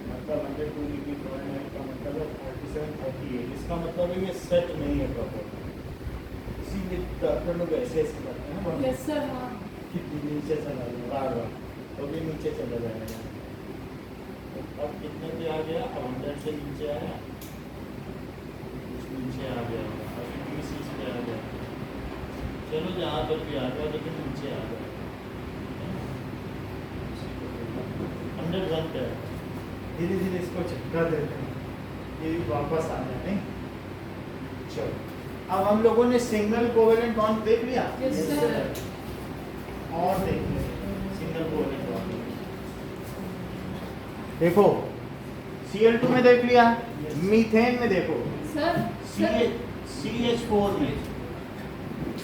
मतलब 102 डिग्री फॉरेन आई का मतलब है 37-38। इसका मतलब है ये सेट नहीं है प्रॉपर, इसीलिए डॉक्टर लोग ऐसे ऐसे करते हैं ना। Yes sir. हाँ कि नीचे चला जाए बार तो भी नीचे चला जाएगा। तो अब कितने पे आ गया, अब 100 से नीचे आया, कुछ नीचे आ गया, अभी 20 पे आ गया, चलो जहाँ पर भी आ गया लेकिन नीचे आ गया, 101 पे। धीरे धीरे इसको झटका देते हैं, ये वापस आ जाए। नहीं चलो, अब हम लोगों ने सिंगल कोवेलेंट बॉन्ड देख लिया। Yes sir. और देखिए सिंगल कोवेलेंट बॉन्ड देखो, Cl2 में देख लिया, मीथेन में देखो, सर CH4 में।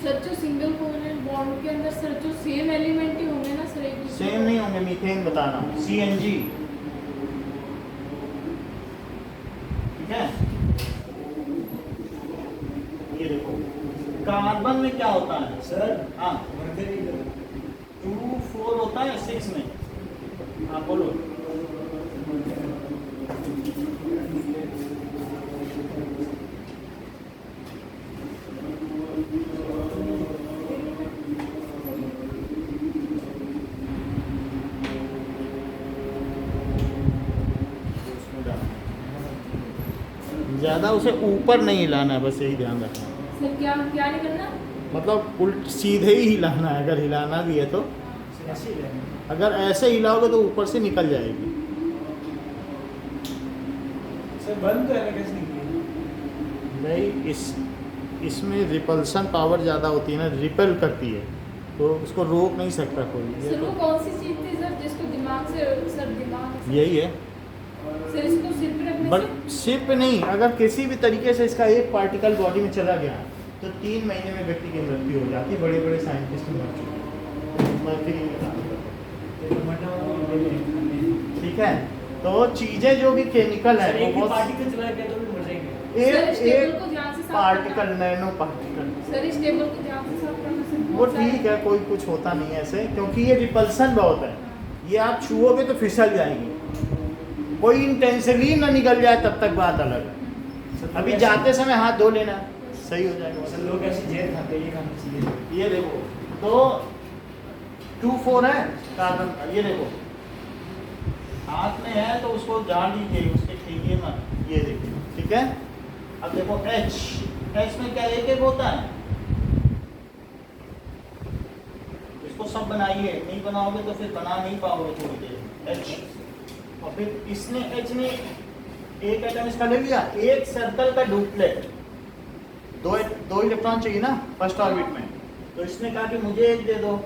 सर जो सिंगल कोवेलेंट बॉन्ड के अंदर सर जो सेम एलिमेंट ही होंगे ना सर, एक दूसरे सेम नहीं होंगे, मीथेन बताना, CNG, ठीक है। ये देखो कार्बन में क्या होता है सर हाँ, 2-4 होता है 6 में, हाँ बोलो। ज़्यादा उसे ऊपर नहीं हिलाना है, बस यही ध्यान रखना। सर क्या क्या नहीं करना? मतलब उल्ट सीधे ही हिलाना है, अगर हिलाना भी है तो। ऐसे ही रहेंगे। अगर ऐसे हिलाओगे तो ऊपर से निकल जाएगी। सर बंद तो है ना, कैसे निकलेगी? नहीं, इसमें रिपल्सन पावर ज़्यादा होती है ना, रिपेल करती है, तो उसको रोक नहीं सकता कोई। ये सर वो तो कौन सी चीज थी सर जिसको दिमाग से सर दिमाग से यही है। सर इसको सिर पे रखने बट से सिर्फ नहीं, अगर किसी भी तरीके से इसका एक पार्टिकल बॉडी में चला गया तो 3 महीने में व्यक्ति की मृत्यु हो जाती है। बड़े बड़े साइंटिस्ट मर चुके हैं, मरकरी में काम करते हैं। ठीक है, तो चीज़ें जो भी केमिकल है वो बहुत पार्टिकल चला गया तो भी मर जाएंगे। सर, इस टेबल एक को ध्यान से साफ पार्टिकल, करना। नैनो पार्टिकल, सर इस टेबल को ध्यान से साफ करना सर, वो बहुत सारे- ठीक है, कोई कुछ होता नहीं है ऐसे, क्योंकि ये रिपल्सन बहुत है। ये आप छुओगे तो फिसल जाएगी, कोई इंटेंशनली ना निकल जाए तब तक बात अलग है। अभी जाते समय हाथ धो लेना, सही हो जाएगा। सर लोग ऐसे जहर खाते हैं, ये खाना चाहिए। ये देखो, तो 2-4 है कार्बन का, ये देखो हाथ में है तो उसको जान लीजिए, उसके खींचिए मत। ये देखिए, ठीक है। अब देखो H में क्या एक होता है, इसको सब बनाइए, नहीं बनाओगे तो फिर बना नहीं पाओगे थोड़ी देर। H, और फिर इसने H ने एक एटम इसका ले लिया, एक सर्कल का डुप्लेट, दो इलेक्ट्रॉन चाहिए ना फर्स्ट ऑर्बिट में, तो इसने कहा कि मुझे एक दे दो,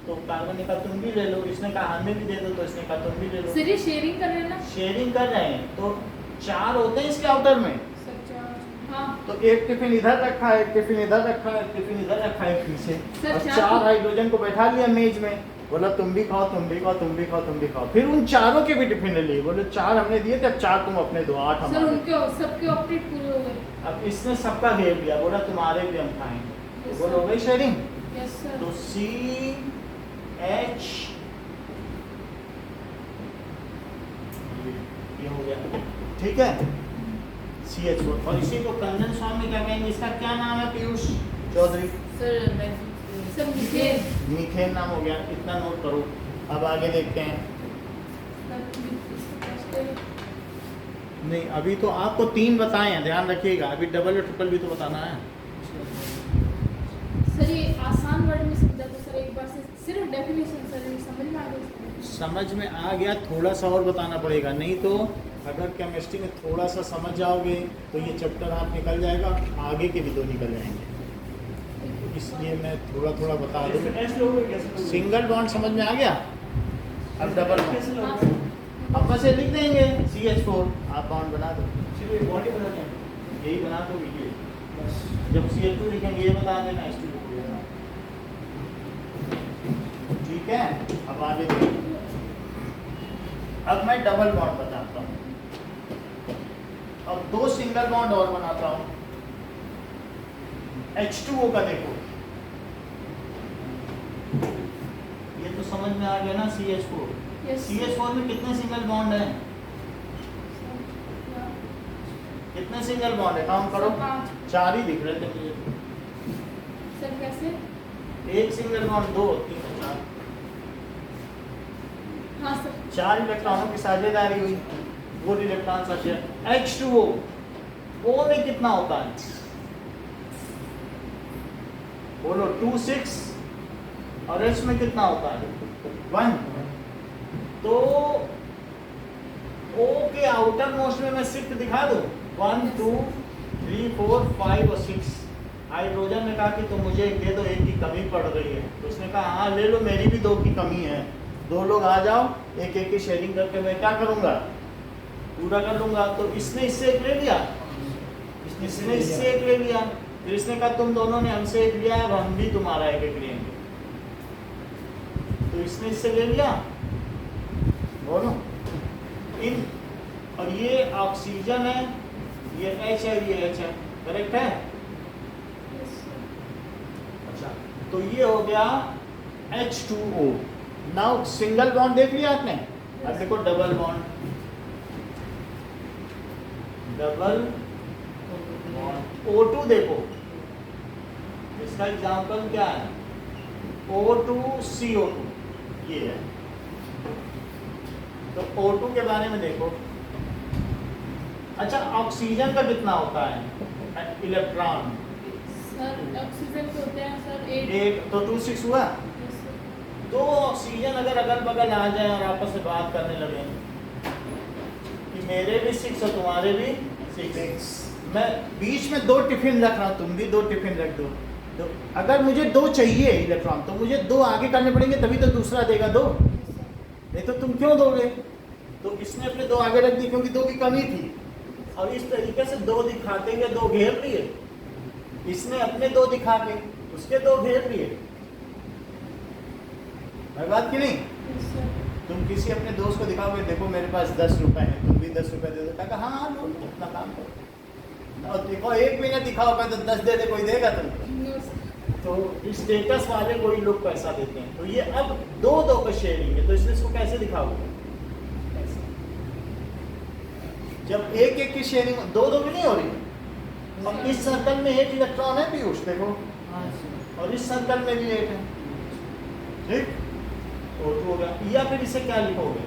तो कार्बन ने कहा तुम भी ले लो, इसने कहा हमें भी दे दो, तो इसने कहा तुम भी ले लो। सर ये शेयरिंग कर रहे हैं ना? शेयरिंग कर रहे हैं, तो 4 होते हैं इसके आउटर में, सर चार, हाँ तो एक टिफिन इधर रखा है, एक टिफिन इधर रखा है, एक टिफिन इधर रखा है पीछे, सर, और 4 चार- हाइड्रोजन को बैठा लिया मेज में, बोला तुम भी खाओ, तुम भी खाओ, तुम भी खाओ, तुम भी खाओ। फिर उन चारों के भी टिफिन ले लिए, बोले 4 हमने दिए थे, अब 4 तुम अपने दो, 8 सर हमारे। उनके सबके ऑप्टेट पूरे हो गए। अब इसने सबका घेर लिया, बोला तुम्हारे भी हम खाएंगे, तो बोलो हो गई शेयरिंग। Yes sir. तो CH ये हो गया, ठीक है, CH4। और इसी को कंडेंस फॉर्म में क्या कहेंगे, इसका क्या नाम है Piyush Chaudhary? Sir methane. Methane नाम हो गया, इतना नोट करो। अब आगे देखते हैं। नहीं, अभी तो आपको 3 बताए हैं, ध्यान रखिएगा, अभी डबल और ट्रिपल भी तो बताना है। सर ये आसान वर्ड में समझा तो सर एक बार से सिर्फ डेफिनेशन सर समझ में आ गई। समझ में आ गया, थोड़ा सा और बताना पड़ेगा, नहीं तो अगर केमिस्ट्री में थोड़ा सा समझ जाओगे तो ये चैप्टर आप निकल जाएगा, आगे के भी 2 निकल जाएंगे, इसलिए मैं थोड़ा थोड़ा बता दूँ। ऐसे लोग कैसे लोग? सिंगल बॉन्ड समझ में आ गया, अब डबल बॉन्ड। हम बस ये लिख देंगे CH4, आप बॉन्ड बना दो, चलिए बॉडी बनाते हैं यही बना दो ये। बस। जब CH2 लिखेंगे ये बता देना, H2 लिख देना। ठीक है, अब आगे देखिए। अब मैं डबल बॉन्ड बताता हूँ। अब 2 सिंगल बॉन्ड और बनाता हूँ। H2O का देखो, ये तो समझ में आ गया ना CH4। Yes. CH4 में कितने सिंगल बॉन्ड हैं? कितने सिंगल बॉन्ड है, काउंट करो। 5। 4 ही दिख रहे थे मुझे। सर कैसे? एक सिंगल बॉन्ड 2, 3, 4। हाँ सर। 4 इलेक्ट्रॉनों की साझेदारी हुई, 4 इलेक्ट्रॉन का शेयर। H2O, O में कितना होता है? बोलो 2, 6 और H में कितना होता है? 1। तो O के आउटर मोस्ट में मैं 6 दिखा दूं, 1, 2, 3, 4, 5 और 6। हाइड्रोजन ने कहा कि तुम मुझे एक दे दो, एक की कमी पड़ रही है। तो उसने कहा हाँ ले लो, मेरी भी 2 की कमी है, 2 लोग आ जाओ, एक एक की शेयरिंग करके मैं क्या करूंगा, पूरा कर लूंगा। तो इसने इससे एक ले लिया, इसने इससे एक ले लिया, फिर इसने कहा तुम दोनों ने हमसे एक लिया, अब हम भी तुम्हारा एक एक लेंगे। तो इसने इससे ले लिया, बोलो इन, और ये ऑक्सीजन है, ये H है, ये H है, करेक्ट है? अच्छा, तो ये हो गया H2O। नाउ सिंगल बॉन्ड देख लिया आपने, अब देखो double bond. Double bond O2 देखो, इसका एग्जांपल क्या है? O2CO2 ये है। तो O2 के बारे में देखो। अच्छा, ऑक्सीजन का कितना होता है इलेक्ट्रॉन? सर ऑक्सीजन के होते हैं सर 8। एक तो 2, 6 हुआ। Yes, sir. 2 ऑक्सीजन अगर अगल बगल आ जाए और आपस में बात करने लगे कि मेरे भी 6 और तुम्हारे भी 6, मैं बीच में 2 टिफिन रख रहा हूँ, तुम भी 2 टिफिन रख दो। तो अगर मुझे 2 चाहिए इलेक्ट्रॉन, तो मुझे 2 आगे करने पड़ेंगे, तभी तो दूसरा देगा 2, नहीं तो तुम क्यों दोगे? तो इसने अपने 2 आगे रख दी क्योंकि 2 की कमी थी, और इस तरीके से 2 दिखाते हुए 2 घेर लिए। इसने अपने 2 दिखा के उसके 2 घेर लिए। मैं बात की नहीं? Yes, sir. तुम किसी अपने दोस्त को दिखाओगे, देखो मेरे पास 10 रुपए हैं, तुम भी 10 रुपए दे दो, कहा हाँ लो अपना काम करो। और देखो 1 महीना दिखाओगे तो 10 दे दे, कोई देगा तुमको? No, sir. तो स्टेटस वाले कोई लोग पैसा देते हैं। तो ये अब 2 का शेयरिंग है, तो इसलिए इसको कैसे दिखाओगे? जब 1 की शेयरिंग 2 की नहीं हो रही। और इस सर्कल में 8 इलेक्ट्रॉन है पीयूष, देखो, और इस सर्कल में भी 8 है, ठीक? O2 हो गया। या फिर इसे क्या लिखोगे?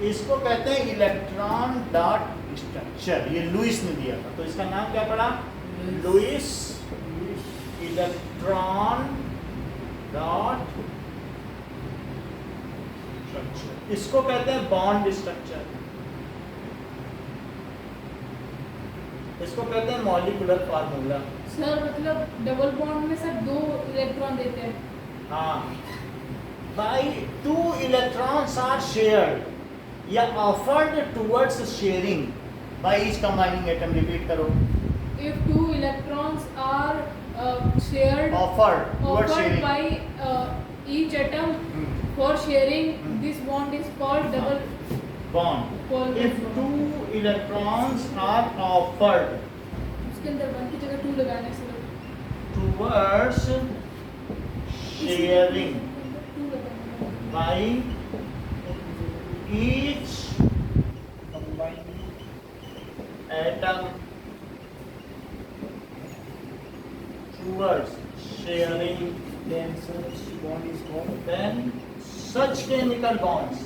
इसको कहते हैं इलेक्ट्रॉन डॉट स्ट्रक्चर। ये लुइस ने दिया था, तो इसका नाम क्या पड़ा? Lewis electron dot structure. इसको कहते हैं बॉन्ड स्ट्रक्चर, इसको कहते हैं मॉलिक्यूलर फार्मूला। सर मतलब डबल बॉन्ड में सर 2 इलेक्ट्रॉन देते हैं। हाँ, by 2 electrons are shared या offered towards sharing by each combining atom. Repeat करो। If 2 electrons are shared Offered towards sharing. by each atom for sharing, this bond is called double Bond. bond. If 2 electrons are offered उसके अंदर 1 की जगह 2 लगाने से towards sharing 2 लगाने। by each atom towards sharing, Then such bond is called then such chemical bonds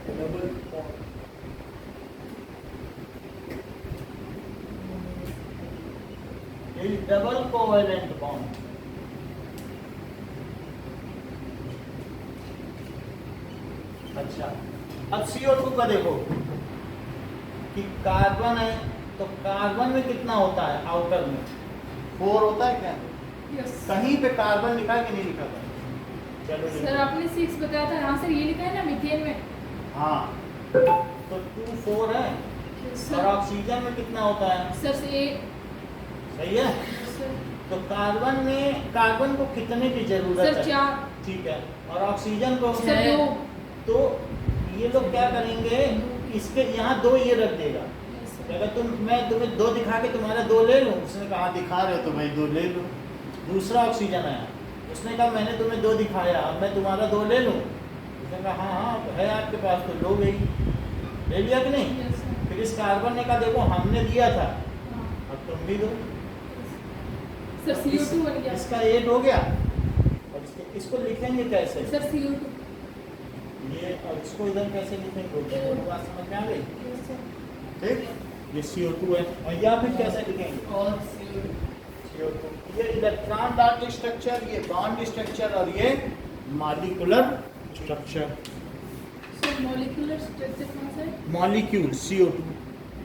double bond. is double covalent bond. अच्छा, अब CO2 का देखो कि कार्बन है, तो कार्बन में कितना होता है आउटर में? 4 होता है क्या? Yes. कहीं पे कार्बन लिखा है कि नहीं लिखा था? चलो सर आपने 6 बताया था। हाँ सर ये लिखा है ना मीथेन में। हाँ, तो 2 4 है, और सर ऑक्सीजन में कितना होता है? सर से 8 सही है। सर तो कार्बन को कितने की जरूरत सर है? 4 ठीक है, और ऑक्सीजन को? सर 2 तो ये लोग क्या करेंगे, इसके यहाँ 2 ये रख देगा। अगर मैं तुम्हें 2 दिखा के तुम्हारा 2 ले लूँ, उसने कहा दिखा रहे हो तो भाई 2 ले लो। दूसरा ऑक्सीजन आया, उसने कहा मैंने तुम्हें 2 दिखाया, अब मैं तुम्हारा 2 ले लूँ, उसने कहा हाँ हाँ है आपके पास तो लो गई, ले लिया कि नहीं? फिर इस कार्बन ने कहा देखो हमने दिया था, अब तुम भी दो। सर CO2 बन गया इसका 8 हो गया, और इसको लिखेंगे कैसे? सर CO2 ये, और इसको इधर कैसे लिखेंगे? वो बात समझ में आ गई? ठीक, ये CO2 है, और या फिर कैसे लिखेंगे? और CO2, ये इलेक्ट्रॉन डॉट स्ट्रक्चर, ये बॉन्ड स्ट्रक्चर, और ये molecular structure. Sir molecular structure कौन सा है? Molecule CO2,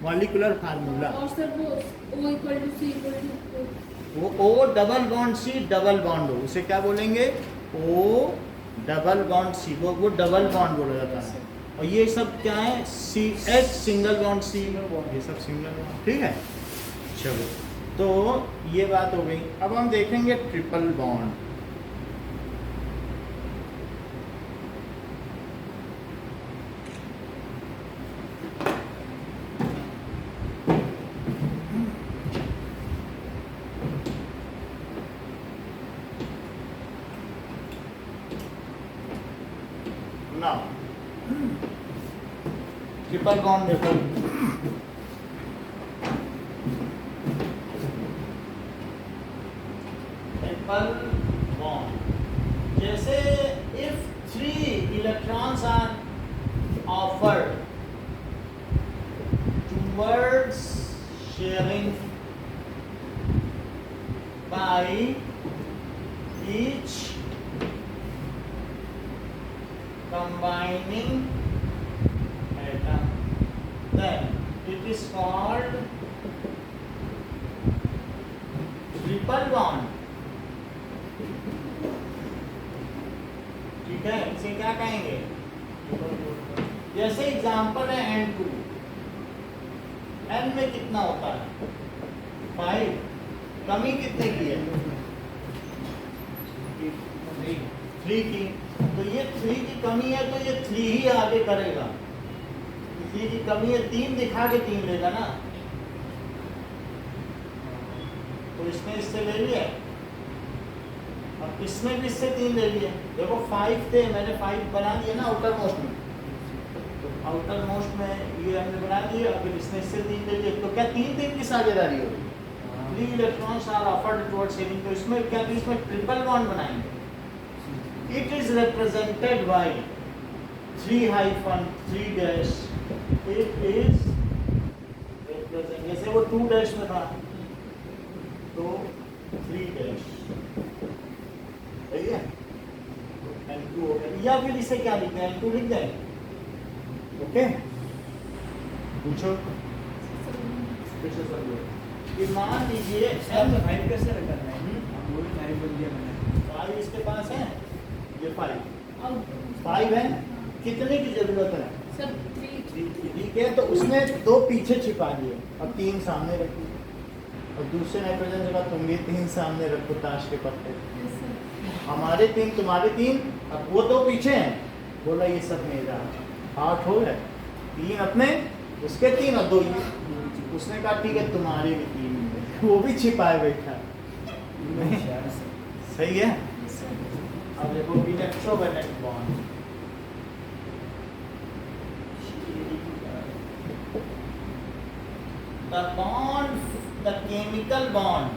molecular formula. और सर वो O equal to C equal to वो O double bond C double bond हो, उसे क्या बोलेंगे? O डबल बॉन्ड C, वो डबल बॉन्ड बोला जाता है। और ये सब क्या है? CH सिंगल बॉन्ड C, ये सब सिंगल बॉन्ड। ठीक है, चलो, तो ये बात हो गई। अब हम देखेंगे triple bond. Now, triple bond देखो, ट्रिपल बॉन्ड, जैसे if 3 electrons are offered towards sharing by each combining atom, then it is called triple bond। ठीक है, इसे क्या कहेंगे? जैसे एग्जांपल है N2, N में कितना होता है? 5, कमी कितने की है? 3 की। तो ये 3 की कमी है, तो ये 3 ही आगे करेगा। 3 की कमी है, 3 दिखा के 3 लेगा ना, तो इसने इससे ले लिया, अब इसने भी इससे 3 ले लिए। देखो 5 थे, मैंने 5 बना दिया ना आउटर मोस्ट में, तो आउटर मोस्ट में ये हमने बना दिया, फिर इसने इससे 3 ले लिए, तो क्या 3 की साझेदारी होगी? 3 electrons are offered towards sharing, तो इसमें क्या, इसमें ट्रिपल बॉन्ड बनाएंगे। It is represented by 3-3 dash. It is represented, जैसे वो 2 dash में था, तो 3 dash, सही है? N2 हो गया, या फिर इसे क्या लिखते हैं? N2 लिख दें, ओके? पूछो, मान लीजिए तो 5 कैसे रखा है? वो भी 5 बन गया मैंने। 5 इसके पास है, ये 5 अब 5 है, कितने की जरूरत है? सर 3 ठीक है, तो उसने 2 पीछे छिपा दिए, अब 3 सामने रखी, और दूसरे नाइट्रोजन के बाद तुम भी 3 सामने रखो, ताश के पत्ते, हमारे 3 तुम्हारे 3, अब वो 2 पीछे हैं, बोला ये सब मेरा, 8 हो गए, 3 अपने, उसके 3 और 2 ये, उसने कहा ठीक है तुम्हारे भी 3, वो भी छिपाए बैठा, सही है? अब देखो electrovalent bond, the bond, the chemical bond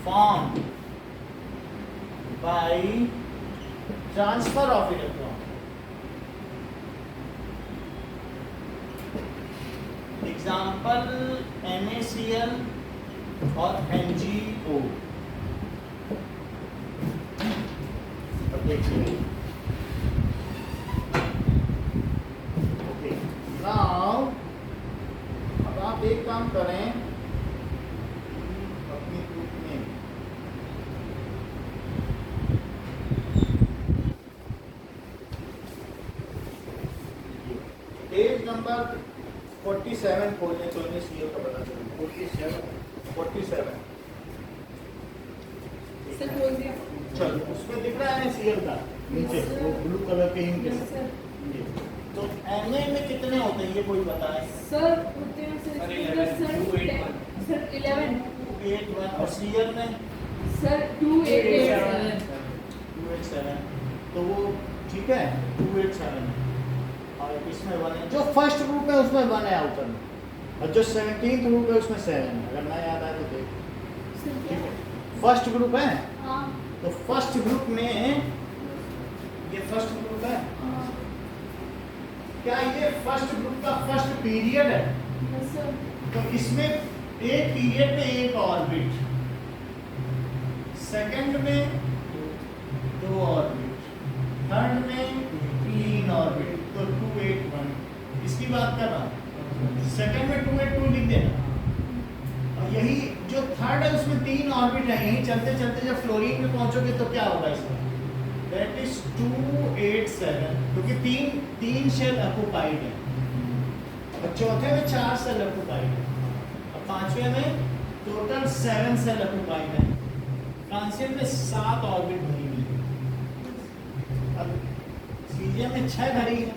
formed by transfer of electron. Example NaCl और NgO। अब देखिए, नाउ अब आप एक काम करें, अपनी ग्रुप में पेज नंबर 47 खोलने तो इन्हें सीएल का पता चले। 47 सर बोल दिया। चलो उसमें दिख रहा है सीएल का नीचे वो ब्लू कलर के इंक यस सर। तो एमए में कितने होते हैं ये कोई बताए? सर होते हैं सर सर, इसके अंदर 11, 281 सर 11 281 और सीएल में सर 288 287 तो वो ठीक है 287 और इसमें 1 है। जो फर्स्ट ग्रुप है उसमें 1 है आउटर में और जो 17th ग्रुप है उसमें 7 है। अगर ना याद आए तो देख। सर क्या? फर्स्ट ग्रुप है हाँ तो फर्स्ट ग्रुप में ये फर्स्ट ग्रुप है। हाँ क्या ये फर्स्ट ग्रुप का फर्स्ट पीरियड है? Yes sir. तो इसमें एक पीरियड में एक ऑर्बिट, सेकंड में 2 ऑर्बिट, थर्ड में 3 ऑर्बिट तो 281 इसकी बात कर रहा हूँ। सेकंड में 282 लिख देना और यही जो थर्ड है उसमें 3 ऑर्बिट है। यही चलते चलते जब फ्लोरीन में पहुंचोगे तो क्या होगा इसका? दैट इज 287 क्योंकि तीन शेल ऑक्युपाइड है और चौथे में 4 सेल ऑक्युपाइड है और पांचवे में टोटल 7 सेल ऑक्युपाइड है। ट्रांसिएंट में 7 ऑर्बिट भरी हुई है। अब सीजियम में 6 भरी है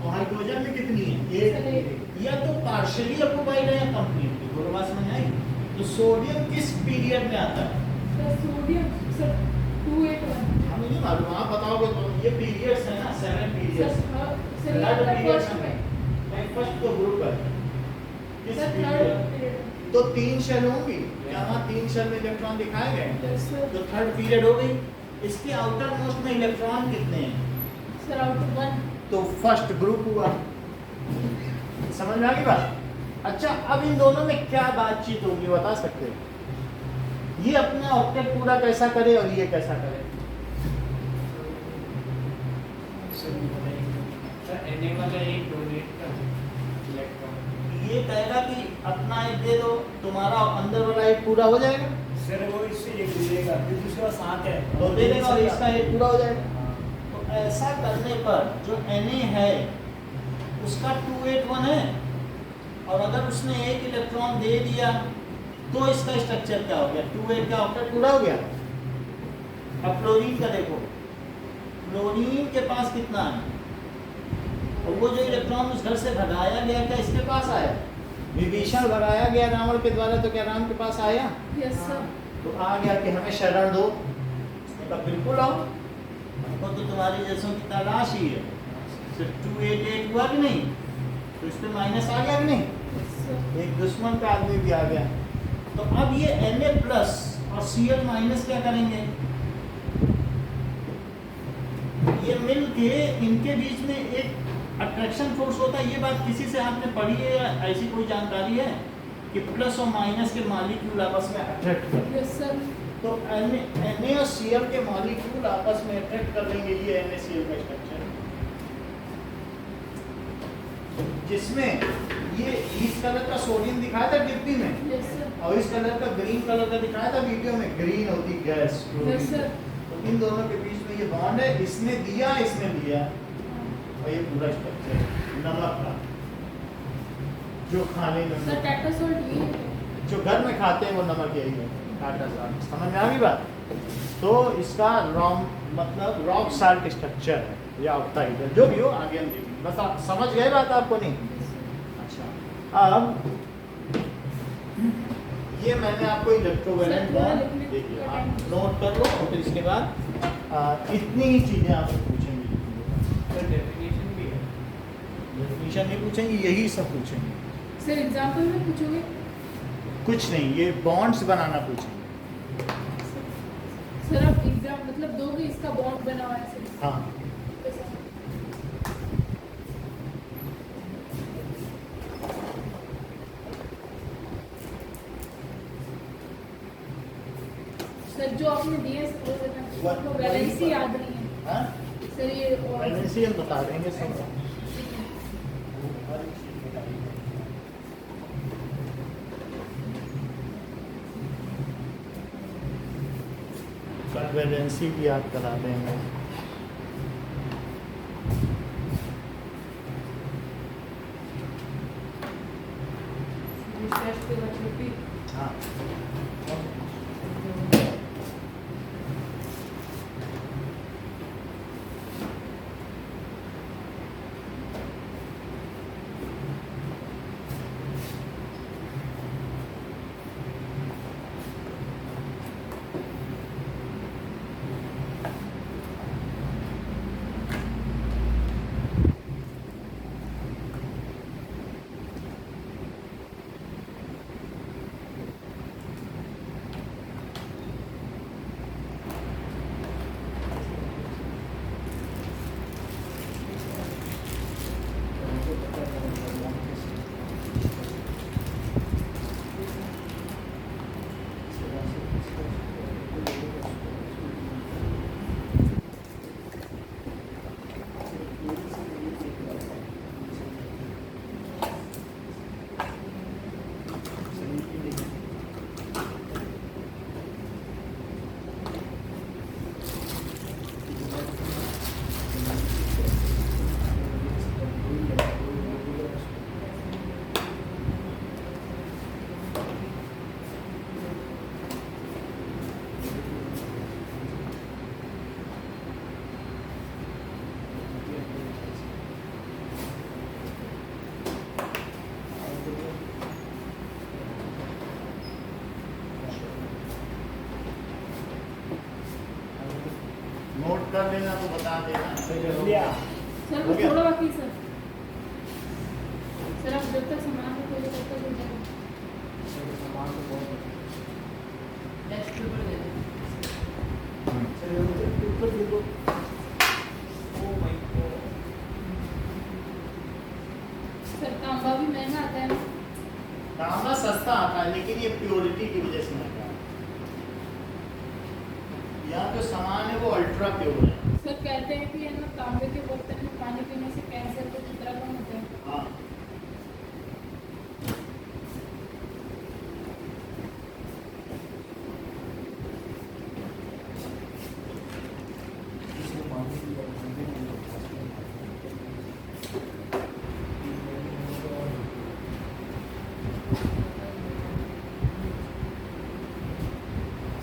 और हाइड्रोजन में कितनी है? 1। या तो पार्शियली ऑक्युपाइड है या कंप्लीटली। दोनों बात समझ आई? तो सोडियम किस पीरियड में आता है? सर सोडियम सर 281 हमें नहीं मालूम, आप बताओगे तो। ये पीरियड्स है ना 7 पीरियड्स। सर ये आपका फर्स्ट में फर्स्ट तो ग्रुप है किस सर पीरियड? थर्ड तो 3 शेल होंगी क्या? वहाँ 3 शेल में इलेक्ट्रॉन दिखाए गए यस सर। तो थर्ड पीरियड हो गई। इसके आउटर मोस्ट में इलेक्ट्रॉन कितने हैं? सर आउट 1 तो फर्स्ट ग्रुप हुआ। समझ में आ गई बात? अच्छा अब इन दोनों में क्या बातचीत होगी बता सकते हो? ये अपना ऑक्टेट पूरा कैसा करे और ये कैसा करे? सर एनए वाला एक डोनेट का इलेक्ट्रॉन ये कहेगा कि अपना एक दे दो, तुम्हारा अंदर वाला एक पूरा हो जाएगा सर वो इससे एक मिलेगा फिर दूसरा 7 है तो दे देगा और इसका एक पूरा हो जाएगा। तो ऐसा करने पर जो Na है उसका 281 है और अगर उसने एक इलेक्ट्रॉन दे दिया तो इसका स्ट्रक्चर क्या हो गया? 28 का ऑक्टेट पूरा हो गया। अब फ्लोरीन का देखो, फ्लोरीन के पास कितना है और वो जो इलेक्ट्रॉन उस घर से भगाया गया क्या इसके पास आया? विभीषण भगाया गया रावण के द्वारा तो क्या राम के पास आया? Yes sir. तो आ गया कि हमें शरण दो। उसने कहा बिल्कुल आओ, हमको तो तुम्हारे जैसों की तलाश ही है। सिर्फ 288 हुआ कि नहीं? तो इस पे माइनस आ गया कि नहीं? एक दुश्मन का आदमी भी आ गया। तो अब ये Na प्लस और Cl माइनस क्या करेंगे? ये मिल के इनके बीच में एक अट्रैक्शन फोर्स होता है। ये बात किसी से आपने पढ़ी है या ऐसी कोई जानकारी है कि प्लस और माइनस के मॉलिक्यूल आपस में अट्रैक्ट करते हैं? Yes sir. तो Na और Cl के मॉलिक्यूल आपस में अट्रैक्ट कर लेंगे। ये NaCl का स्ट्रक्चर जिसमें ये इस कलर का सोडियम दिखाया था डिब्बी में यस सर। और इस कलर का ग्रीन कलर का दिखाया था वीडियो में। ग्रीन होती गैस। Yes sir. तो इन दोनों के बीच में ये बॉन्ड है। इसने दिया इसने लिया और ये पूरा स्ट्रक्चर नमक का जो खाने में सर टाटा सोल्ट ये है। जो घर में खाते हैं वो नमक यही है टाटा साल्ट। समझ में आ गई बात? तो इसका मतलब रॉक साल्ट स्ट्रक्चर है या ऑक्साइड है, जो भी हो आगे हम देखेंगे। बस आप समझ गए बात आपको नहीं? अच्छा अब ये मैंने आपको इलेक्ट्रोवैलेंट बॉन्ड देखिए आप नोट कर लो और फिर इसके बाद इतनी ही चीज़ें आपसे पूछेंगे। सर डेफिनेशन भी है। डेफिनेशन नहीं पूछेंगे, यही सब पूछेंगे। सर एग्जांपल में पूछोगे? कुछ नहीं, ये बॉन्ड्स बनाना पूछेंगे। सर आप एग्जाम मतलब दोगे इसका बॉन्ड बना हुआ है सर? हाँ कैसा? सर जो आपने दिए वो वैलेंसी याद नहीं है हाँ सर। ये वैलेंसी हम बता देंगे सब। वैलेंसी भी याद करा देंगे। महाराष्ट्र के यूपी। हाँ नोट कर लेना तो बता देना। सही कर लिया। सर हो वो गया? थोड़ा बाकी है, सर। सर आप जब तक सामान को खोले तब तक हो जाएगा। सामान तो बहुत नेक्स्ट पेपर दे दो। ऊपर दे दो। Oh my God. सर तांबा भी महंगा आता है ना। तांबा सस्ता आता है लेकिन ये प्योरिटी की वजह से महंगा है। यहाँ जो सामान है वो अल्ट्रा प्योर है। सर कहते हैं कि है ना तांबे के बर्तन में पानी पीने से कैंसर का खतरा कम होता है। हाँ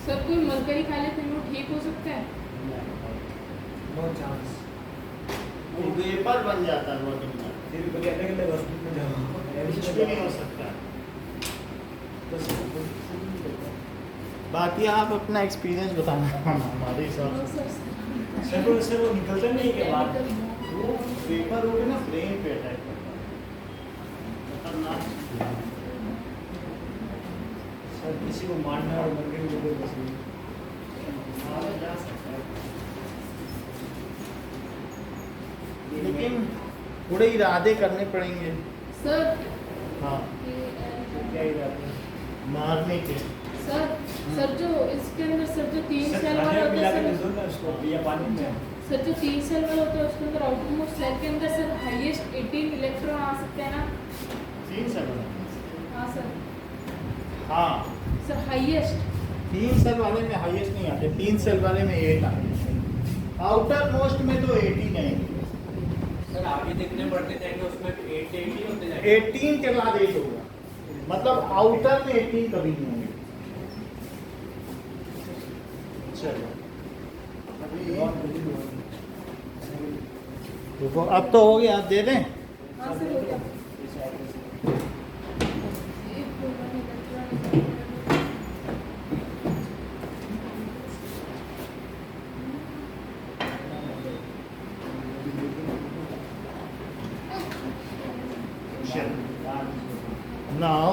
सर कोई मरकरी खा ले तो वो ठीक हो सकता है। No chance. वो वेपर बन जाता है बॉडी में, फिर कहते हैं कि हॉस्पिटल में जाओ। कुछ भी नहीं हो सकता। बाकी आप अपना एक्सपीरियंस बताना हमारे हिसाब से। सर वो निकलता नहीं है के बाद। वो वेपर हो गया ना ब्रेन पे अटैक करता है, खतरनाक। सर किसी को मारना और मर के भी बस नहीं। मारा जा सकता है लेकिन थोड़े इरादे करने पड़ेंगे। सर हाँ क्या ही बात है। मारने के। सर जो इसके अंदर सर जो 3 सर सेल वाला खाने में होता मिला है के सर, दो ना उसको या पानी में। सर जो 3 सेल वाला होता है उसके अंदर आउटर मोस्ट सेल के अंदर सर हाईएस्ट 18 इलेक्ट्रॉन आ सकते हैं ना। 3 सेल। हाँ सर। हाँ सर हाईएस्ट 3 सेल वाले में हाईएस्ट नहीं आते, 3 सेल वाले में 8 आते हैं। आउटर मोस्ट में तो 18 आएंगे। सर आगे देखने बढ़ते जाएंगे उसमें 8 होते जाएंगे। 18 के बाद 8 होगा, मतलब आउटर में 18 कभी नहीं होंगे। चलो देखो अब तो हो गया, आप दे दें। हाँ सर हो गया। एक प्रोटॉन इलेक्ट्रॉन Now